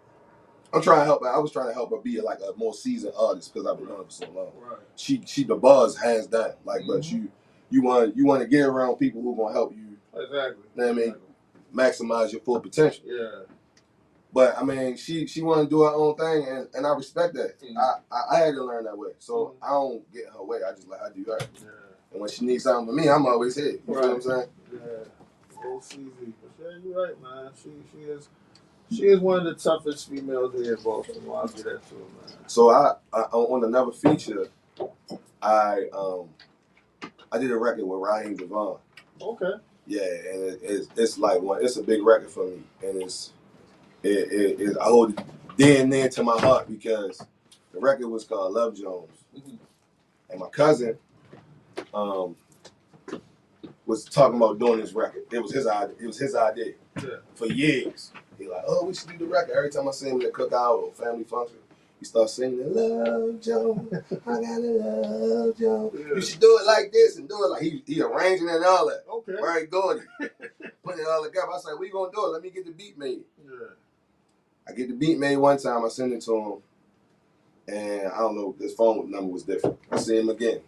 I'm trying to help her. I was trying to help her be like a more seasoned artist because I've been doing it for so long. Right. She the buzz hands down. Like, but you want to get around people who gonna help you. Exactly. You know what I mean? Maximize your full potential. Yeah. But I mean, she want to do her own thing, and I respect that. I had to learn that way, so I don't get in her way. I just let her do her. Yeah. And when she needs something from me, I'm always here. You feel what I'm saying? Yeah. Oh, CZ. But yeah, you're right, man. She is one of the toughest females here in Baltimore. I'll give that to her, man. So I on another feature, I did a record with Raheem Devon. Okay. Yeah, and it's like it's a big record for me, and I hold it dear and near to my heart because the record was called Love Jones, and my cousin was talking about doing this record. It was his idea. For years. He like, oh, we should do the record. Every time I see him at a cookout or family function, he starts singing Love Jones, I got a Love Jones. Yeah. You should do it like this and do it like he arranging it and all that. Okay. Very good. Putting it all together. I said, we gonna do it. Let me get the beat made. Yeah. I get the beat made one time. I send it to him, and I don't know. His phone number was different. I see him again.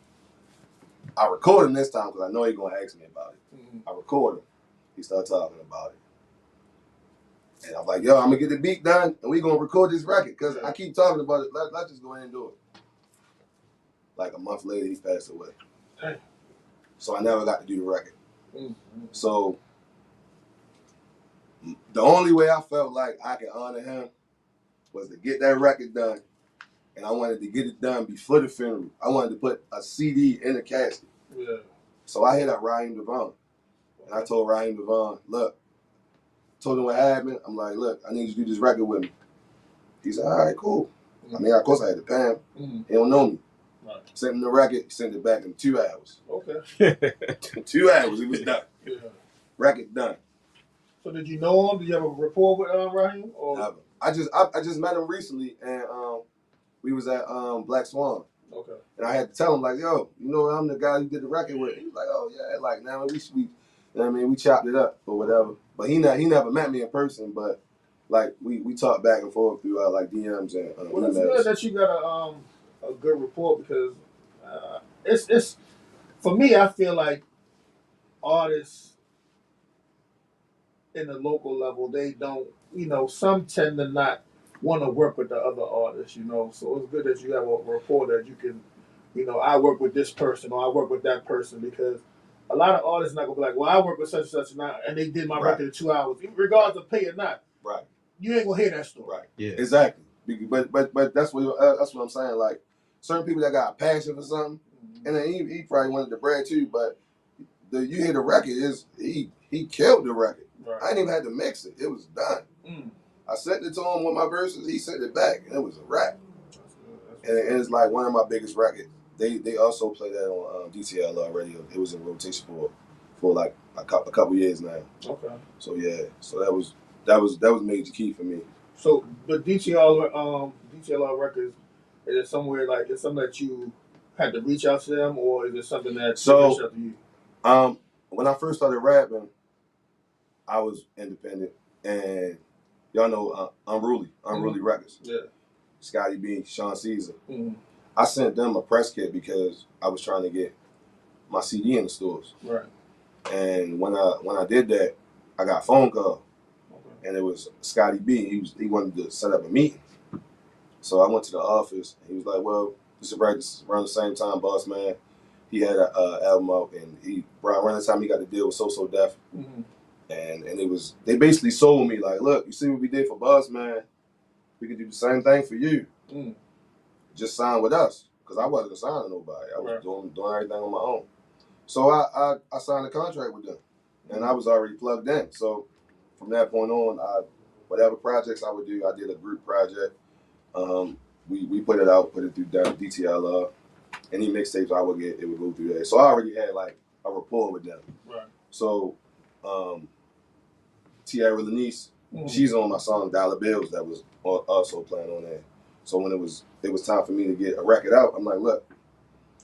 I record him this time because I know he's gonna ask me about it. I record him. He started talking about it. And I'm like, yo, I'm gonna get the beat done and we gonna record this record because I keep talking about it. Let's just go ahead and do it. Like a month later, he passed away. Dang. So I never got to do the record. So the only way I felt like I could honor him was to get that record done. And I wanted to get it done before the funeral. I wanted to put a CD in the casket. Yeah. So I hit up Raheem Devon. And I told Raheem Devon, look, told him what happened. I'm like, look, I need you to do this record with me. He said, all right, cool. I mean, of course I had to pay him. He don't know me. Right. Sent him the record. He sent it back in 2 hours. Okay. 2 hours, it was done. Yeah. Record done. So did you know him? Did you have a rapport with Raheem? Never. I just met him recently, and we was at Black Swan. Okay. And I had to tell him, like, yo, you know, I'm the guy you did the record with. He was like, oh, yeah. Like, now we you know what I mean, we chopped it up or whatever. But he never met me in person, but like we talked back and forth through like DMs and well, it's good that you got a good rapport because it's for me. I feel like artists in the local level, they don't, some tend to not want to work with the other artists, So it's good that you have a rapport that you can, I work with this person or I work with that person because a lot of artists not gonna be like, well, I work with such and such and they did my record in 2 hours, regardless of pay or not. Right. You ain't gonna hear that story. Right. Yeah. Exactly. But that's what I'm saying. Like certain people that got a passion for something, and then he probably wanted the bread too. But you hear the record is he killed the record. Right. I ain't even had to mix it. It was done. I sent it to him with my verses. He sent it back, and it was a wrap. And it's like one of my biggest records. They also play that on DTLR radio. It was in rotation for like a couple years now. Okay. So yeah, so that was major key for me. So the DTLR records, is it somewhere like it's something that you had to reach out to them, or is it something that reached out to you? When I first started rapping, I was independent, and y'all know Unruly Records. Yeah. Scotty B, Sean Caesar. I sent them a press kit because I was trying to get my CD in the stores. Right. And when I did that, I got a phone call, and it was Scotty B. He wanted to set up a meeting. So I went to the office, and he was like, "Well, this is around the same time, boss man. He had an album out, and around the time he got the deal with So Def, and they basically sold me like, look, you see what we did for Boss Man, we could do the same thing for you. Just sign with us, because I wasn't signing nobody. I was doing everything on my own. So I signed a contract with them, and I was already plugged in. So from that point on, whatever projects I would do, I did a group project. We put it out, put it through DTLR. Any mixtapes I would get, it would go through there. So I already had like a rapport with them. Right. So Tierra Lanice, she's on my song Dollar Bills that was also playing on there. So when it was time for me to get a record out, I'm like, look,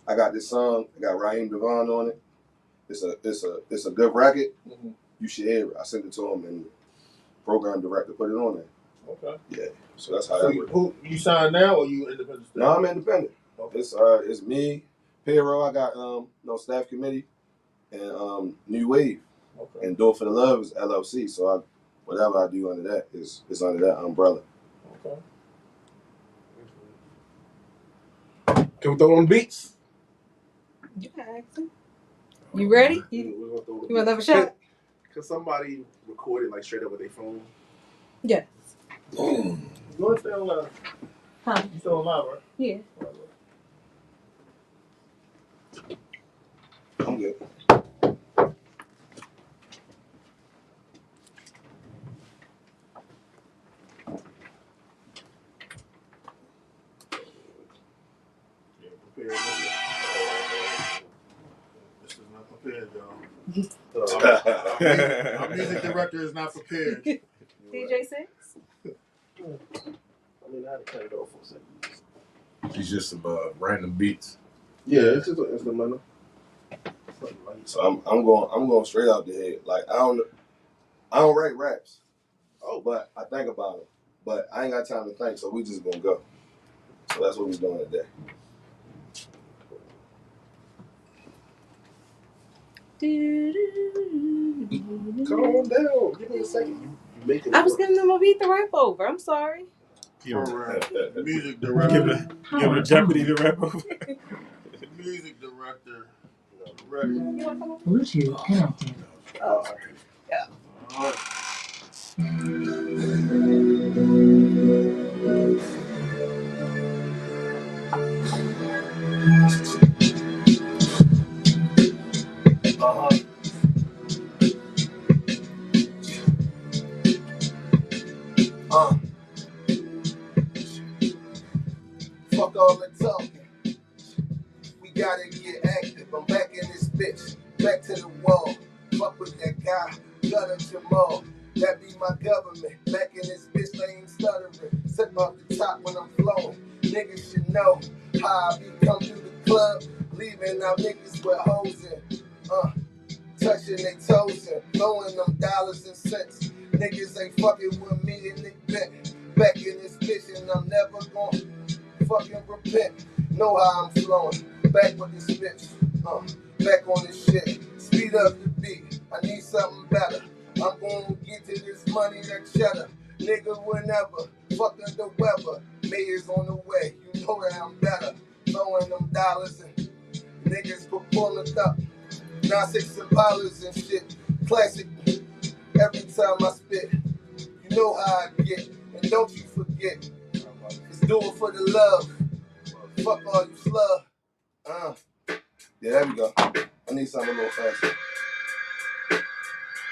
I got this song. I got Raheem Devon on it. It's a good record. Mm-hmm. You should hear it. I sent it to him, and program director put it on there. Okay. Yeah. So that's how So that works. who you signed now, or you independent? No, I'm independent. Okay. It's me, Pero. I got staff committee, and New Wave, Okay. and Do It for the Love is LLC. So whatever I do under that is under that umbrella. Okay. Can we throw on beats? You can ask him. You ready? We're gonna throw the You want another beats. shot? Can somebody record it like straight up with their phone? Yes. You want to stay on live? Huh? You still on live, right? Yeah. I'm good. Yeah, prepared. This is not prepared, y'all. Our music director is not prepared. DJ Six? I mean, I had to cut it off for a second. It's just some random beats. Yeah, it's just an instrumental. So I'm going straight out the head. Like I don't write raps. Oh, but I think about them. But I ain't got time to think, so we just gonna go. So that's what we're doing today. Calm down. Give me a second. You making it I was work. giving them a beat to rap over. I'm sorry. Music director. Give him a Jeopardy to rap over. Music director. Bluetooth connected. Yeah. All right. Fuck all the talking. We gotta get active. I'm back in this bitch. Back to the wall. Fuck with that guy. Gutter Jamal. That be my government. Back in this bitch, they ain't stuttering. Sitting off the top when I'm flowing. Niggas should know how I be come through the club. Leaving out niggas with hoes in. Touching they toes in. Throwing them dollars and cents. Niggas ain't fucking with me and they bet. Back in this bitch and I'm never gonna fucking repent. Know how I'm flowing. Back with this bitch. Back on this shit. Speed up the beat. I need something better. I'm gonna get to this money, that cheddar. Nigga, whenever. Fucking the weather. Mayor's on the way. You know that I'm better. Throwing them dollars and niggas for pulling up. 9-6 Impalas and shit. Classic. Every time I spit. You know how I get. And don't you forget. Let's do it for the love. Fuck all you slug. Yeah, there we go. I need something a little faster.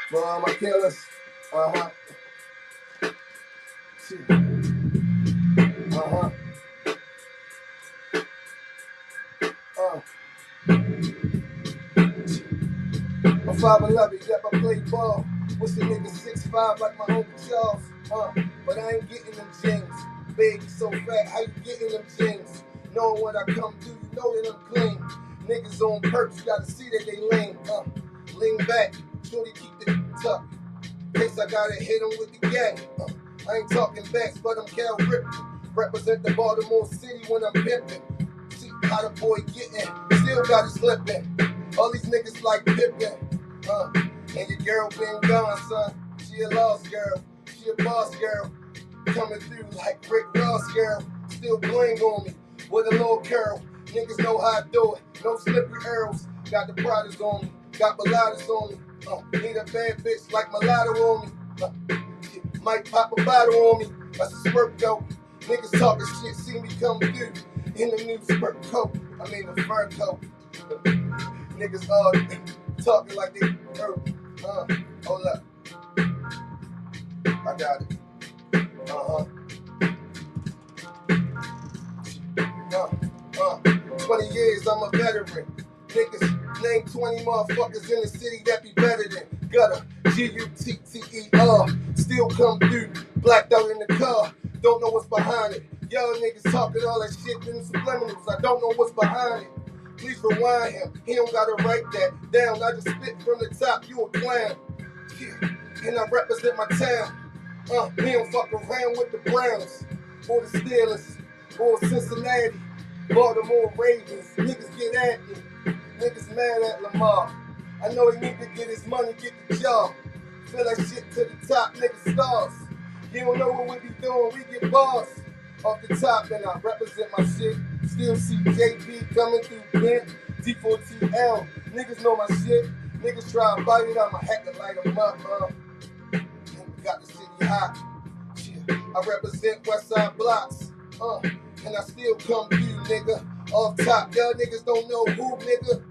For all my killers. Shit. I'm 5'11", yep, I play ball. Wish the nigga 6'5" like my Uncle Charles. But I ain't getting them jeans. Baby so fat, how you getting them jeans? Knowing what I come through, you know that I'm clean. Niggas on perks, you gotta see that they lean. Lean back, shorty keep the tuck. In case I gotta hit him with the gang. I ain't talking backs, but I'm Cal Ripken. Represent the Baltimore City when I'm pimping. See how the boy getting, still got it slipping. All these niggas like Pippin. And your girl been gone, son. She a lost girl, she a boss girl. Coming through like Rick Ross, girl. Still bling on me with a little curl. Niggas know how I do it. No slippery arrows. Got the Pradas on me. Got Baladas on me. Need a bad bitch like mulatto on me. Might pop a bottle on me. That's a spurt coat. Niggas talking shit. See me come through in the new spurt coat. I mean the fur coat. Niggas all talking like they hurt. Hold up. I got it. 20 years, I'm a veteran. Niggas, name 20 motherfuckers in the city that be better than Gutter, G-U-T-T-E-R. Still come through, blacked out in the car. Don't know what's behind it. Y'all niggas talking all that shit in subliminals. I don't know what's behind it. Please rewind him. He don't gotta write that down. I just spit from the top. You a clown. Yeah. And I represent my town. We don't fuck around with the Browns or the Steelers or Cincinnati, Baltimore Ravens. Niggas get at me. Niggas mad at Lamar. I know he need to get his money, get the job. Fill that shit to the top, niggas stars. You don't know what we be doing, we get bars. Off the top, and I represent my shit. Still see JP coming through Bent, D4TL. Niggas know my shit. Niggas try to bite it, I'ma have to light them up, Got the city hot. Shit. I represent Westside Blocks, and I still come through, nigga. Off top, y'all niggas don't know who, nigga,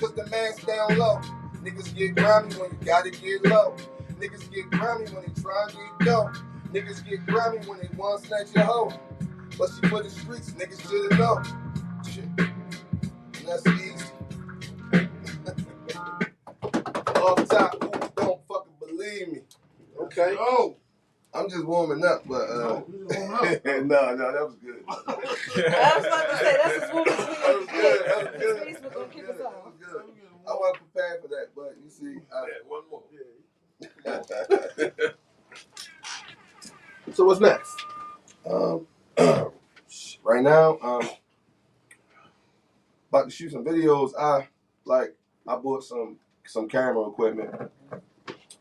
cause the man's down low. Niggas get grimy when you gotta get low. Niggas get grimy when they try and get dough. Niggas get grimy when they want to snatch your hoe. But she for the streets, niggas should've known. Shit. And that's easy. Off top, who don't fucking believe me? Okay. Oh, I'm just warming up, but no, that was good. I was about to say, that's as warm as we That was good. That was good. Space was gonna kick us off. That was good. I wasn't prepared for that, but you see, one more. So what's next? Right now, about to shoot some videos. I bought some camera equipment.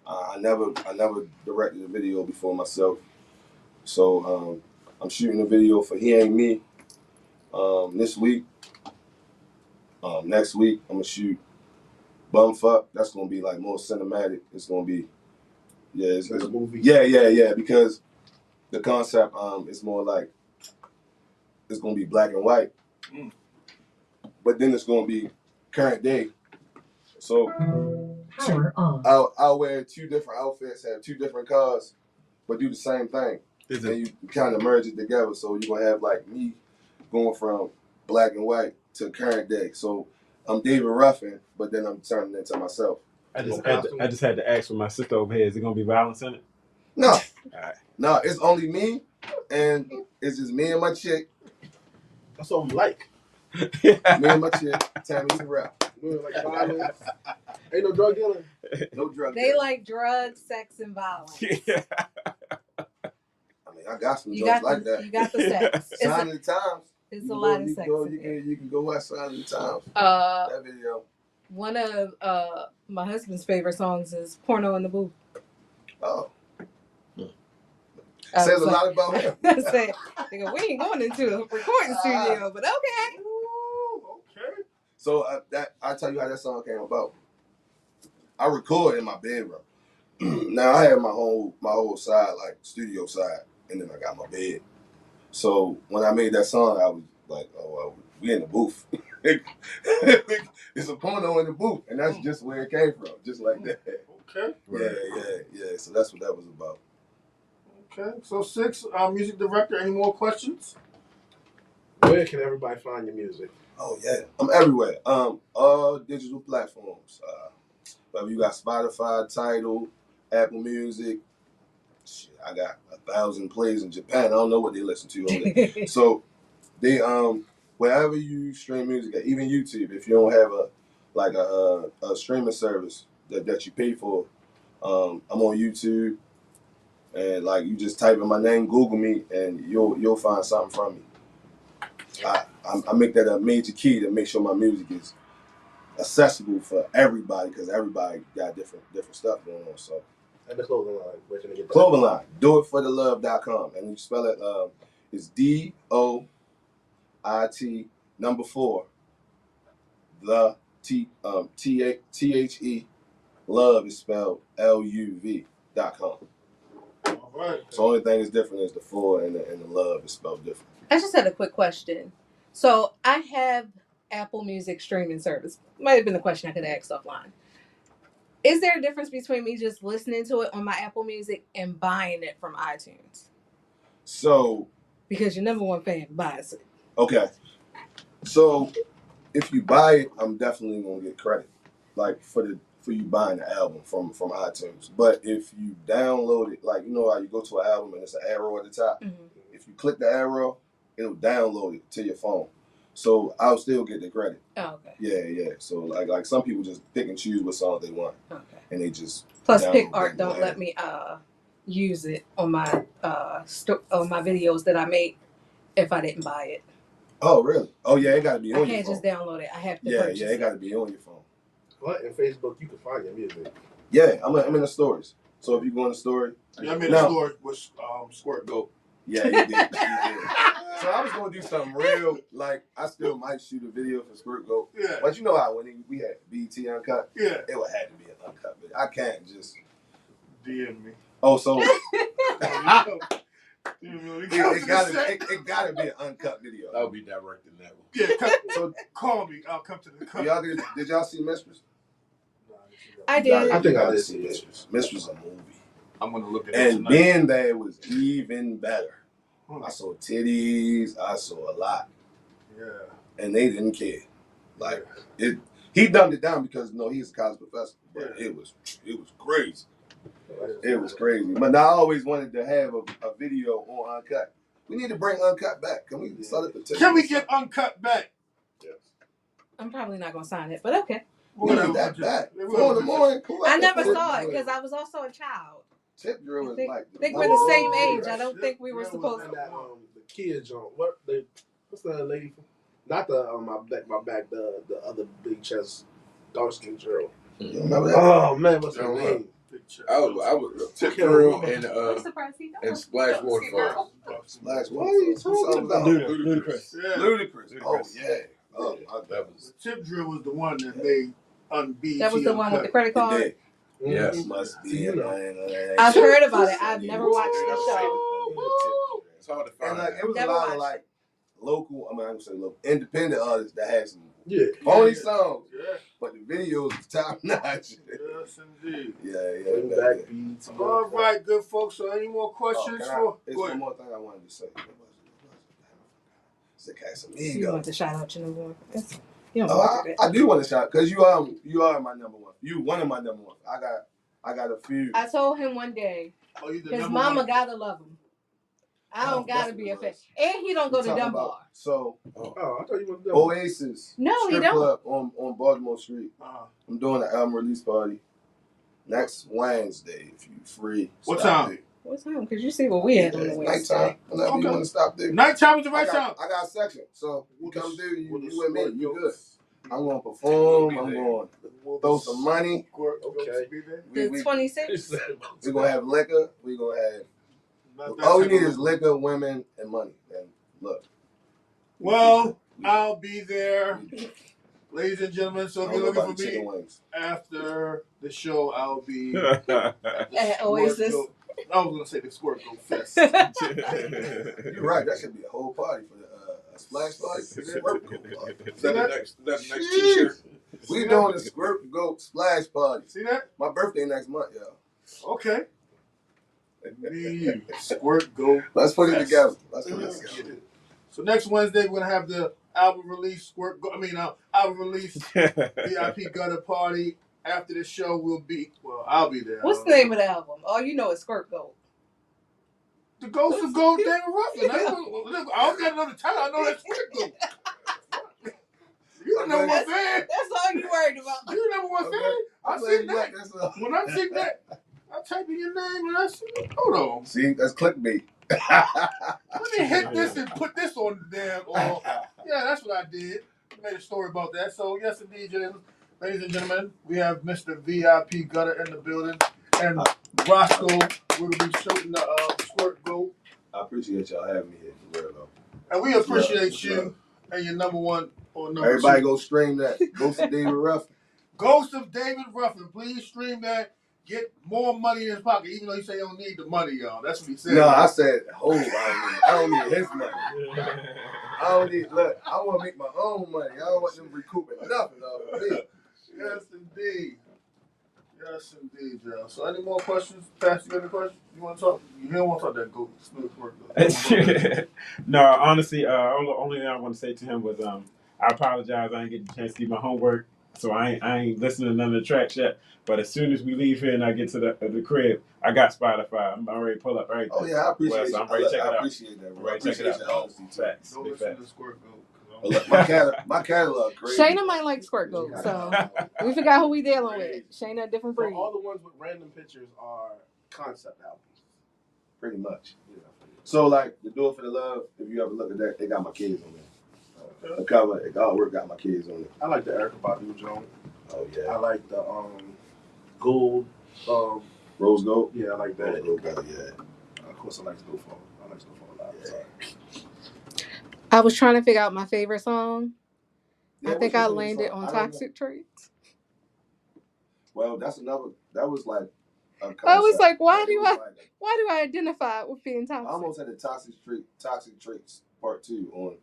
I never directed a video before myself, so I'm shooting a video for He Ain't Me this week. Next week I'm gonna shoot Bumfuck. That's gonna be like more cinematic. It's gonna be it's Like a movie? Yeah, because the concept is more like it's gonna be black and white, but then it's gonna be current day. So I'll wear two different outfits, have two different cars, but do the same thing. And you kind of merge it together. So you're gonna have like me going from black and white to current day. So I'm David Ruffin, but then I'm turning into myself. I just had to ask for my sister over here. Is it gonna be violence in it? No. Alright. No, it's only me, and it's just me and my chick. That's what I'm like. Me and my chick, Tammy Terrell. Like violence. Ain't no drug dealing. No drug They dealing. like drugs, sex, and violence. Yeah. I mean, I got some You jokes got like the, that. you got the sex. Sign of the Times. It's a lot of sex. You can go watch Sign of the Times. That video. One of my husband's favorite songs is "Porno in the Booth." Oh. Says a lot about him. I said, nigga, we ain't going into a recording studio, but okay. Okay. So I'll tell you how that song came about. I record in my bedroom. Now I have my whole side, like studio side, and then I got my bed. So when I made that song, I was like, we in the booth. It's a porno in the booth, and that's just where it came from, just like that. Okay. Yeah. So that's what that was about. Okay. So 6, music director. Any more questions? Where can everybody find your music? Oh yeah, I'm everywhere. All digital platforms. Whether you got Spotify, Tidal, Apple Music. Shit, I got 1,000 plays in Japan. I don't know what they listen to on there. So they wherever you stream music at, even YouTube, if you don't have a streaming service that you pay for, I'm on YouTube, and like you just type in my name, Google me, and you'll find something from me. I make that a major key to make sure my music is accessible for everybody, because everybody got different stuff going on. So. And the clothing line. Where can they get that? Clothing line, doitforthelove.com, and you spell it. It's DOIT 4 the THE love is spelled LUV.com. All right. So the only thing is different is the 4 and the love is spelled different. I just had a quick question. So I have Apple Music streaming service. Might have been the question I could ask offline. Is there a difference between me just listening to it on my Apple Music and buying it from iTunes? So. Because your number one fan buys it. Okay. So if you buy it, I'm definitely gonna get credit, like for you buying the album from iTunes. But if you download it, like you know how you go to an album and it's an arrow at the top. Mm-hmm. If you click the arrow, it'll download it to your phone. So I'll still get the credit. Oh, okay. Yeah. So like some people just pick and choose what songs they want. Okay. And they just Plus, download PicArt them. don't let me use it on my on my videos that I make if I didn't buy it. Oh really? Oh yeah, it gotta be on your phone. I can't just download it. I have to purchase it. Yeah, it gotta be on your phone. What? In Facebook, you can find your music. Yeah, I'm in the stories. So if you go in the story, Yeah, I'm in the story with Squirt Goat. Yeah, he did. So I was gonna do something real, like I still might shoot a video for Squirt Goat. Yeah. But you know how when we had BET Uncut, Yeah. it would have to be an uncut video. I can't just DM me. Oh, so it gotta be an uncut video. I'll be directing that one. Yeah, so call me. I'll come to the cut. Y'all did y'all see Mistress? I did. I think I did see Mistress. Mistress a movie. I'm gonna look at it And tonight. being there was even better. I saw titties. I saw a lot. Yeah. And they didn't care. Like it. He dumbed it down because he's a college professor. But it was crazy. It was crazy. But I always wanted to have a video on Uncut. We need to bring Uncut back. Can we start a petition? Can we get Uncut back? Yes. I'm probably not gonna sign it, but okay. We need that back. 4 in the morning. I never saw it because I was also a child. Tip drill was like. I think we're the same age. I don't think we were supposed to. That, the kids on what's the lady from? Not the my back the other big chest dark skin girl. You remember that? Oh man, what's her name? I was Tip drill and and Splash Waterfall. Splash. What are you talking about? Ludacris. Yeah. Ludacris. Oh yeah. Oh, that was. Tip drill was the one that made BET. That was the one with the credit card. Yes. Must be. I've heard about it. I've never watched the show. It's hard to find. And it was Never a lot of watched like local. I gonna say local independent artists that had some phony songs. Yeah. But the videos was top notch. Yes, indeed. Yeah. All right, good folks. So, any more questions for? There's one more thing I wanted to say. It's Casamigos. You want to shout out your number one? You don't I do want to shout because you are my number one. You one of my number one. I got a few. I told him one day his mama gotta love him. I don't gotta be a fan. And he don't go to Dunbar. So I thought you were Oasis. No, he strip don't. Club on Baltimore Street. I'm doing an album release party next Wednesday. If you free. What time? What time? Because you see what we had on the Wednesday. Nighttime. Whenever you want to stop there. Nighttime is the right time. I got a section, so you come through. You with me. You good. I'm going to perform. I'm going to throw some money. Okay. The 26th. We're going to have liquor. We're going to have... All we need is liquor, women, and money. And look. Well, I'll be there. Ladies and gentlemen, so if you're looking for me after the show, I'll be at Oasis. I was going to say the Squirt Goat Fest. You're right. That should be a whole party for the splash party. Squirt Goat party. That's the next t-shirt. We doing the Squirt Goat splash party. See that? My birthday next month, y'all. Okay. The Squirt Goat. Let's put it together. So next Wednesday we're gonna have the album release album release VIP gutter party. After the show I'll be there. What's the name of the album? All you know is Squirt Goat. The Ghost of Gold David Ruffin. I don't got another title. I know that's Squirt Goat. You the number one fan. That's all you worried about. You the number one fan. I see that. When I see that, I type in your name and I see. Hold on. See, that's clickbait. Let me hit this and put this on the damn. Yeah, that's what I did. Made a story about that. So yes, indeed, ladies and gentlemen, we have Mr. VIP Gutter in the building, and Roscoe will be shooting the Squirt Goat. I appreciate y'all having me here. For real, though. And we appreciate you and your number one or number Everybody two. Go stream that. Ghost of David Ruffin. Ghost of David Ruffin. Please stream that. Get more money in his pocket, even though he say he don't need the money, y'all. That's what he said. No, I said, I don't need his money. I don't need, look, I want to make my own money. I don't want them recouping nothing off of me. Yes, indeed. Yes, indeed, y'all. So any more questions? Pastor, you got any questions? You want to talk? You don't want to talk that goat. No, honestly, only thing I want to say to him was I apologize. I didn't get the chance to do my homework, so I ain't listening to none of the tracks yet. But as soon as we leave here and I get to the crib, I got Spotify. I'm ready to pull up everything. Oh yeah, I appreciate so I'm ready to check it out. I appreciate that. Ready to check it out. Don't listen to Squirt Goat. My catalog crazy. Shayna might like Squirt Goat, so we forgot who we dealing with. Shayna, a different So breed. all the ones with random pictures are concept albums. Pretty much. Yeah. So like the Do It For The Love, if you ever look at that, they got my kids on there. The cover, the artwork got my kids on it. I like the Erykah Badu joint. Oh I yeah. like the gold. Rose Gold. Yeah, I like that. Rose Gold better, yeah. Of course, I like Snowfall. I like Snowfall a lot. Yeah. Sorry. I was trying to figure out my favorite song. Yeah, I think what's I your landed song? on I don't know. Toxic Traits. Well, that was like a concept. I was like, why It do was I identify with being I toxic? almost had the Toxic Traits Part 2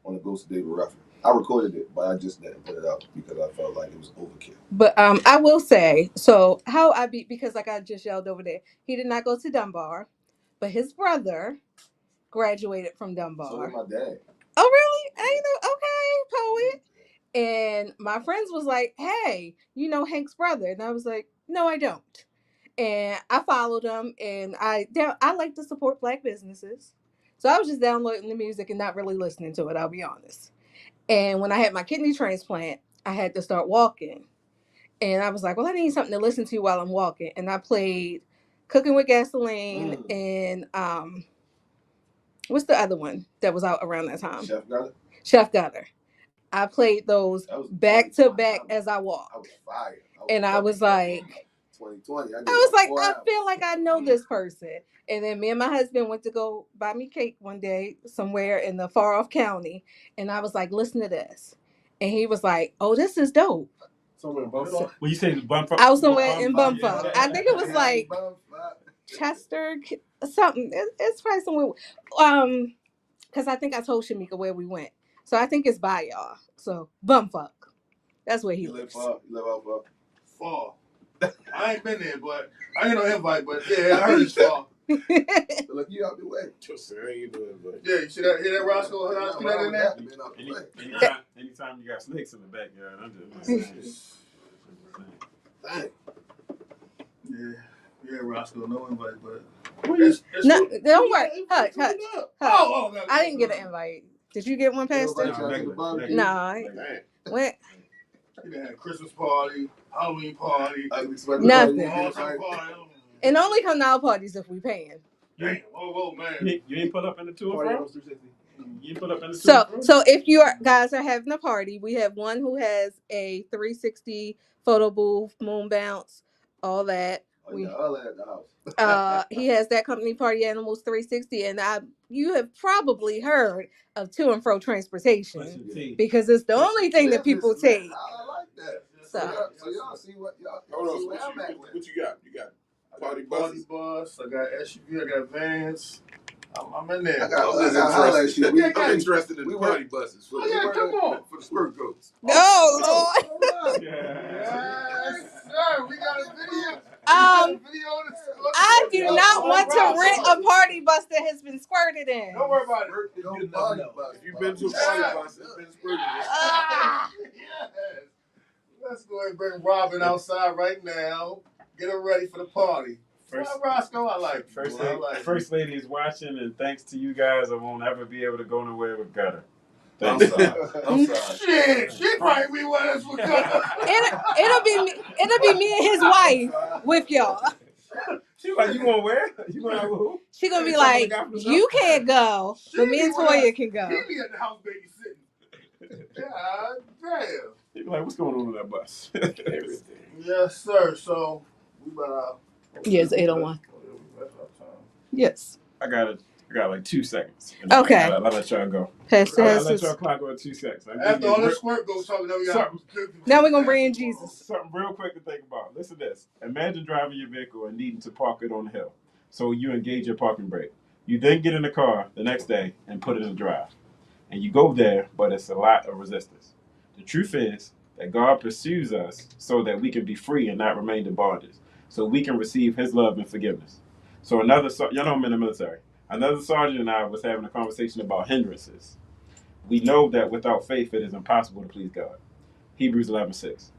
on the Ghost of David Ruffin. I recorded it, but I just didn't put it out because I felt like it was overkill. But I will say, so how I beat, because like I just yelled over there, he did not go to Dunbar, but his brother graduated from Dunbar. So did my dad. Oh, really? I know. Okay, poet. And my friends was like, hey, you know Hank's brother? And I was like, no, I don't. And I followed him, and I like to support Black businesses. So I was just downloading the music and not really listening to it, I'll be honest. And when I had my kidney transplant, I had to start walking. And I was like, well, I need something to listen to while I'm walking. And I played Cooking with Gasoline and what's the other one that was out around that time? Chef Gutter. I played those back to back as I walked. I was fired. And I was like, 2020. I was like, I feel like I know this person. And then me and my husband went to go buy me cake one day somewhere in the far off county. And I was like, listen to this. And he was like, oh, this is dope. Somewhere in Bumfuck. When you say Bumfuck, I was somewhere in Bumfuck. Yeah. I think it was like Chester, something. It's probably somewhere. Because I think I told Shamika where we went. So I think it's by y'all. So Bumfuck. That's where he lives. You live out Far. I ain't been there, but I ain't no invite, but yeah, I heard it's far. Look, you out the way. Sir, ain't doing it. Yeah, you see that? Hear that Roscoe? How I see that in there? Anytime you got snakes in the backyard, I'm just Dang. Yeah, Roscoe, no invite, but No, don't worry. Hush. Oh, no, I didn't get an invite. Did you get one, Pastor? No. What? You done had a Christmas party, Halloween party, Nothing. awesome party. And only come to our parties if we paying. Damn, whoa, man. You ain't put up in the tour, bro? You ain't put up in the tour, So if you guys are having a party, we have one who has a 360 photo booth, moon bounce, all that. Oh, yeah, all that at the house. He has that company Party Animals 360, and you have probably heard of To and Fro Transportation because it's the only thing that people take. I like that. So y'all see what y'all. Hold on, see what I'm at. you got? You got Party bus, I got SUV, I got vans. I'm in there. I'm interested in the party buses. Come on. For the squirt goats. Oh, Lord. Yes, sir. We got a video. I do not want to rent a party bus that has been squirted in. Don't worry about it. If you've been to a party bus, it's been squirted. Yes. Let's go ahead and bring Robin outside right now. Get her ready for the party. Roscoe, I like First lady is watching, and thanks to you guys, I won't ever be able to go nowhere with Gutter. I'm sorry. Shit, she probably be with us with Gutter. It'll be me and his wife with y'all. She like, you going where? You going out with who? She gonna be like, you can't go, but me and Toya can go. He be at the house babysitting. God damn. He be like, what's going on with that bus? Everything. Yes, sir. So we better. Yes, 8:01. Yes. I got like 2 seconds. Okay. I'll let y'all go. Pastor I'll has let his. y'all clock on 2 seconds. After all this squirt goes talking, Now we're gonna bring in Jesus. Something real quick to think about. Listen to this. Imagine driving your vehicle and needing to park it on the hill. So you engage your parking brake. You then get in the car the next day and put it in drive. And you go there, but it's a lot of resistance. The truth is that God pursues us so that we can be free and not remain in bondage. So we can receive his love and forgiveness. So y'all know I'm in the military. Another sergeant and I was having a conversation about hindrances. We know that without faith, it is impossible to please God. Hebrews 11:6.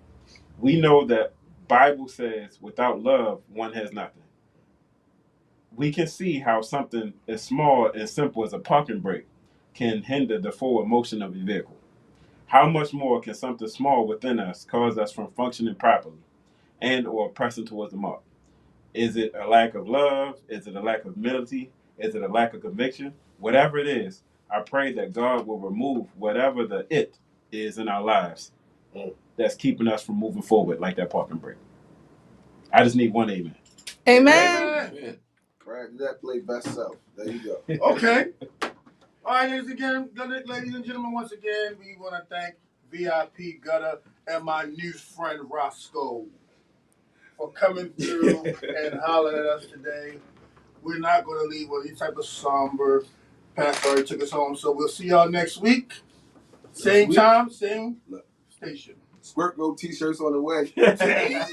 We know that Bible says without love, one has nothing. We can see how something as small and simple as a parking brake can hinder the forward motion of your vehicle. How much more can something small within us cause us from functioning properly and or pressing towards the mark? Is it a lack of love? Is it a lack of humility? Is it a lack of conviction? Whatever it is, I pray that God will remove whatever the it is in our lives that's keeping us from moving forward like that parking brake. I just need one amen. Amen. Man. Right, that play best self. There you go. Okay. All right, ladies and gentlemen, once again, we want to thank VIP Gutter and my new friend Roscoe for coming through and hollering at us today. We're not going to leave with any type of somber. Pastor already took us home, so we'll see y'all next week. Same time, same station. Squirt Go t-shirts on the way. Damn,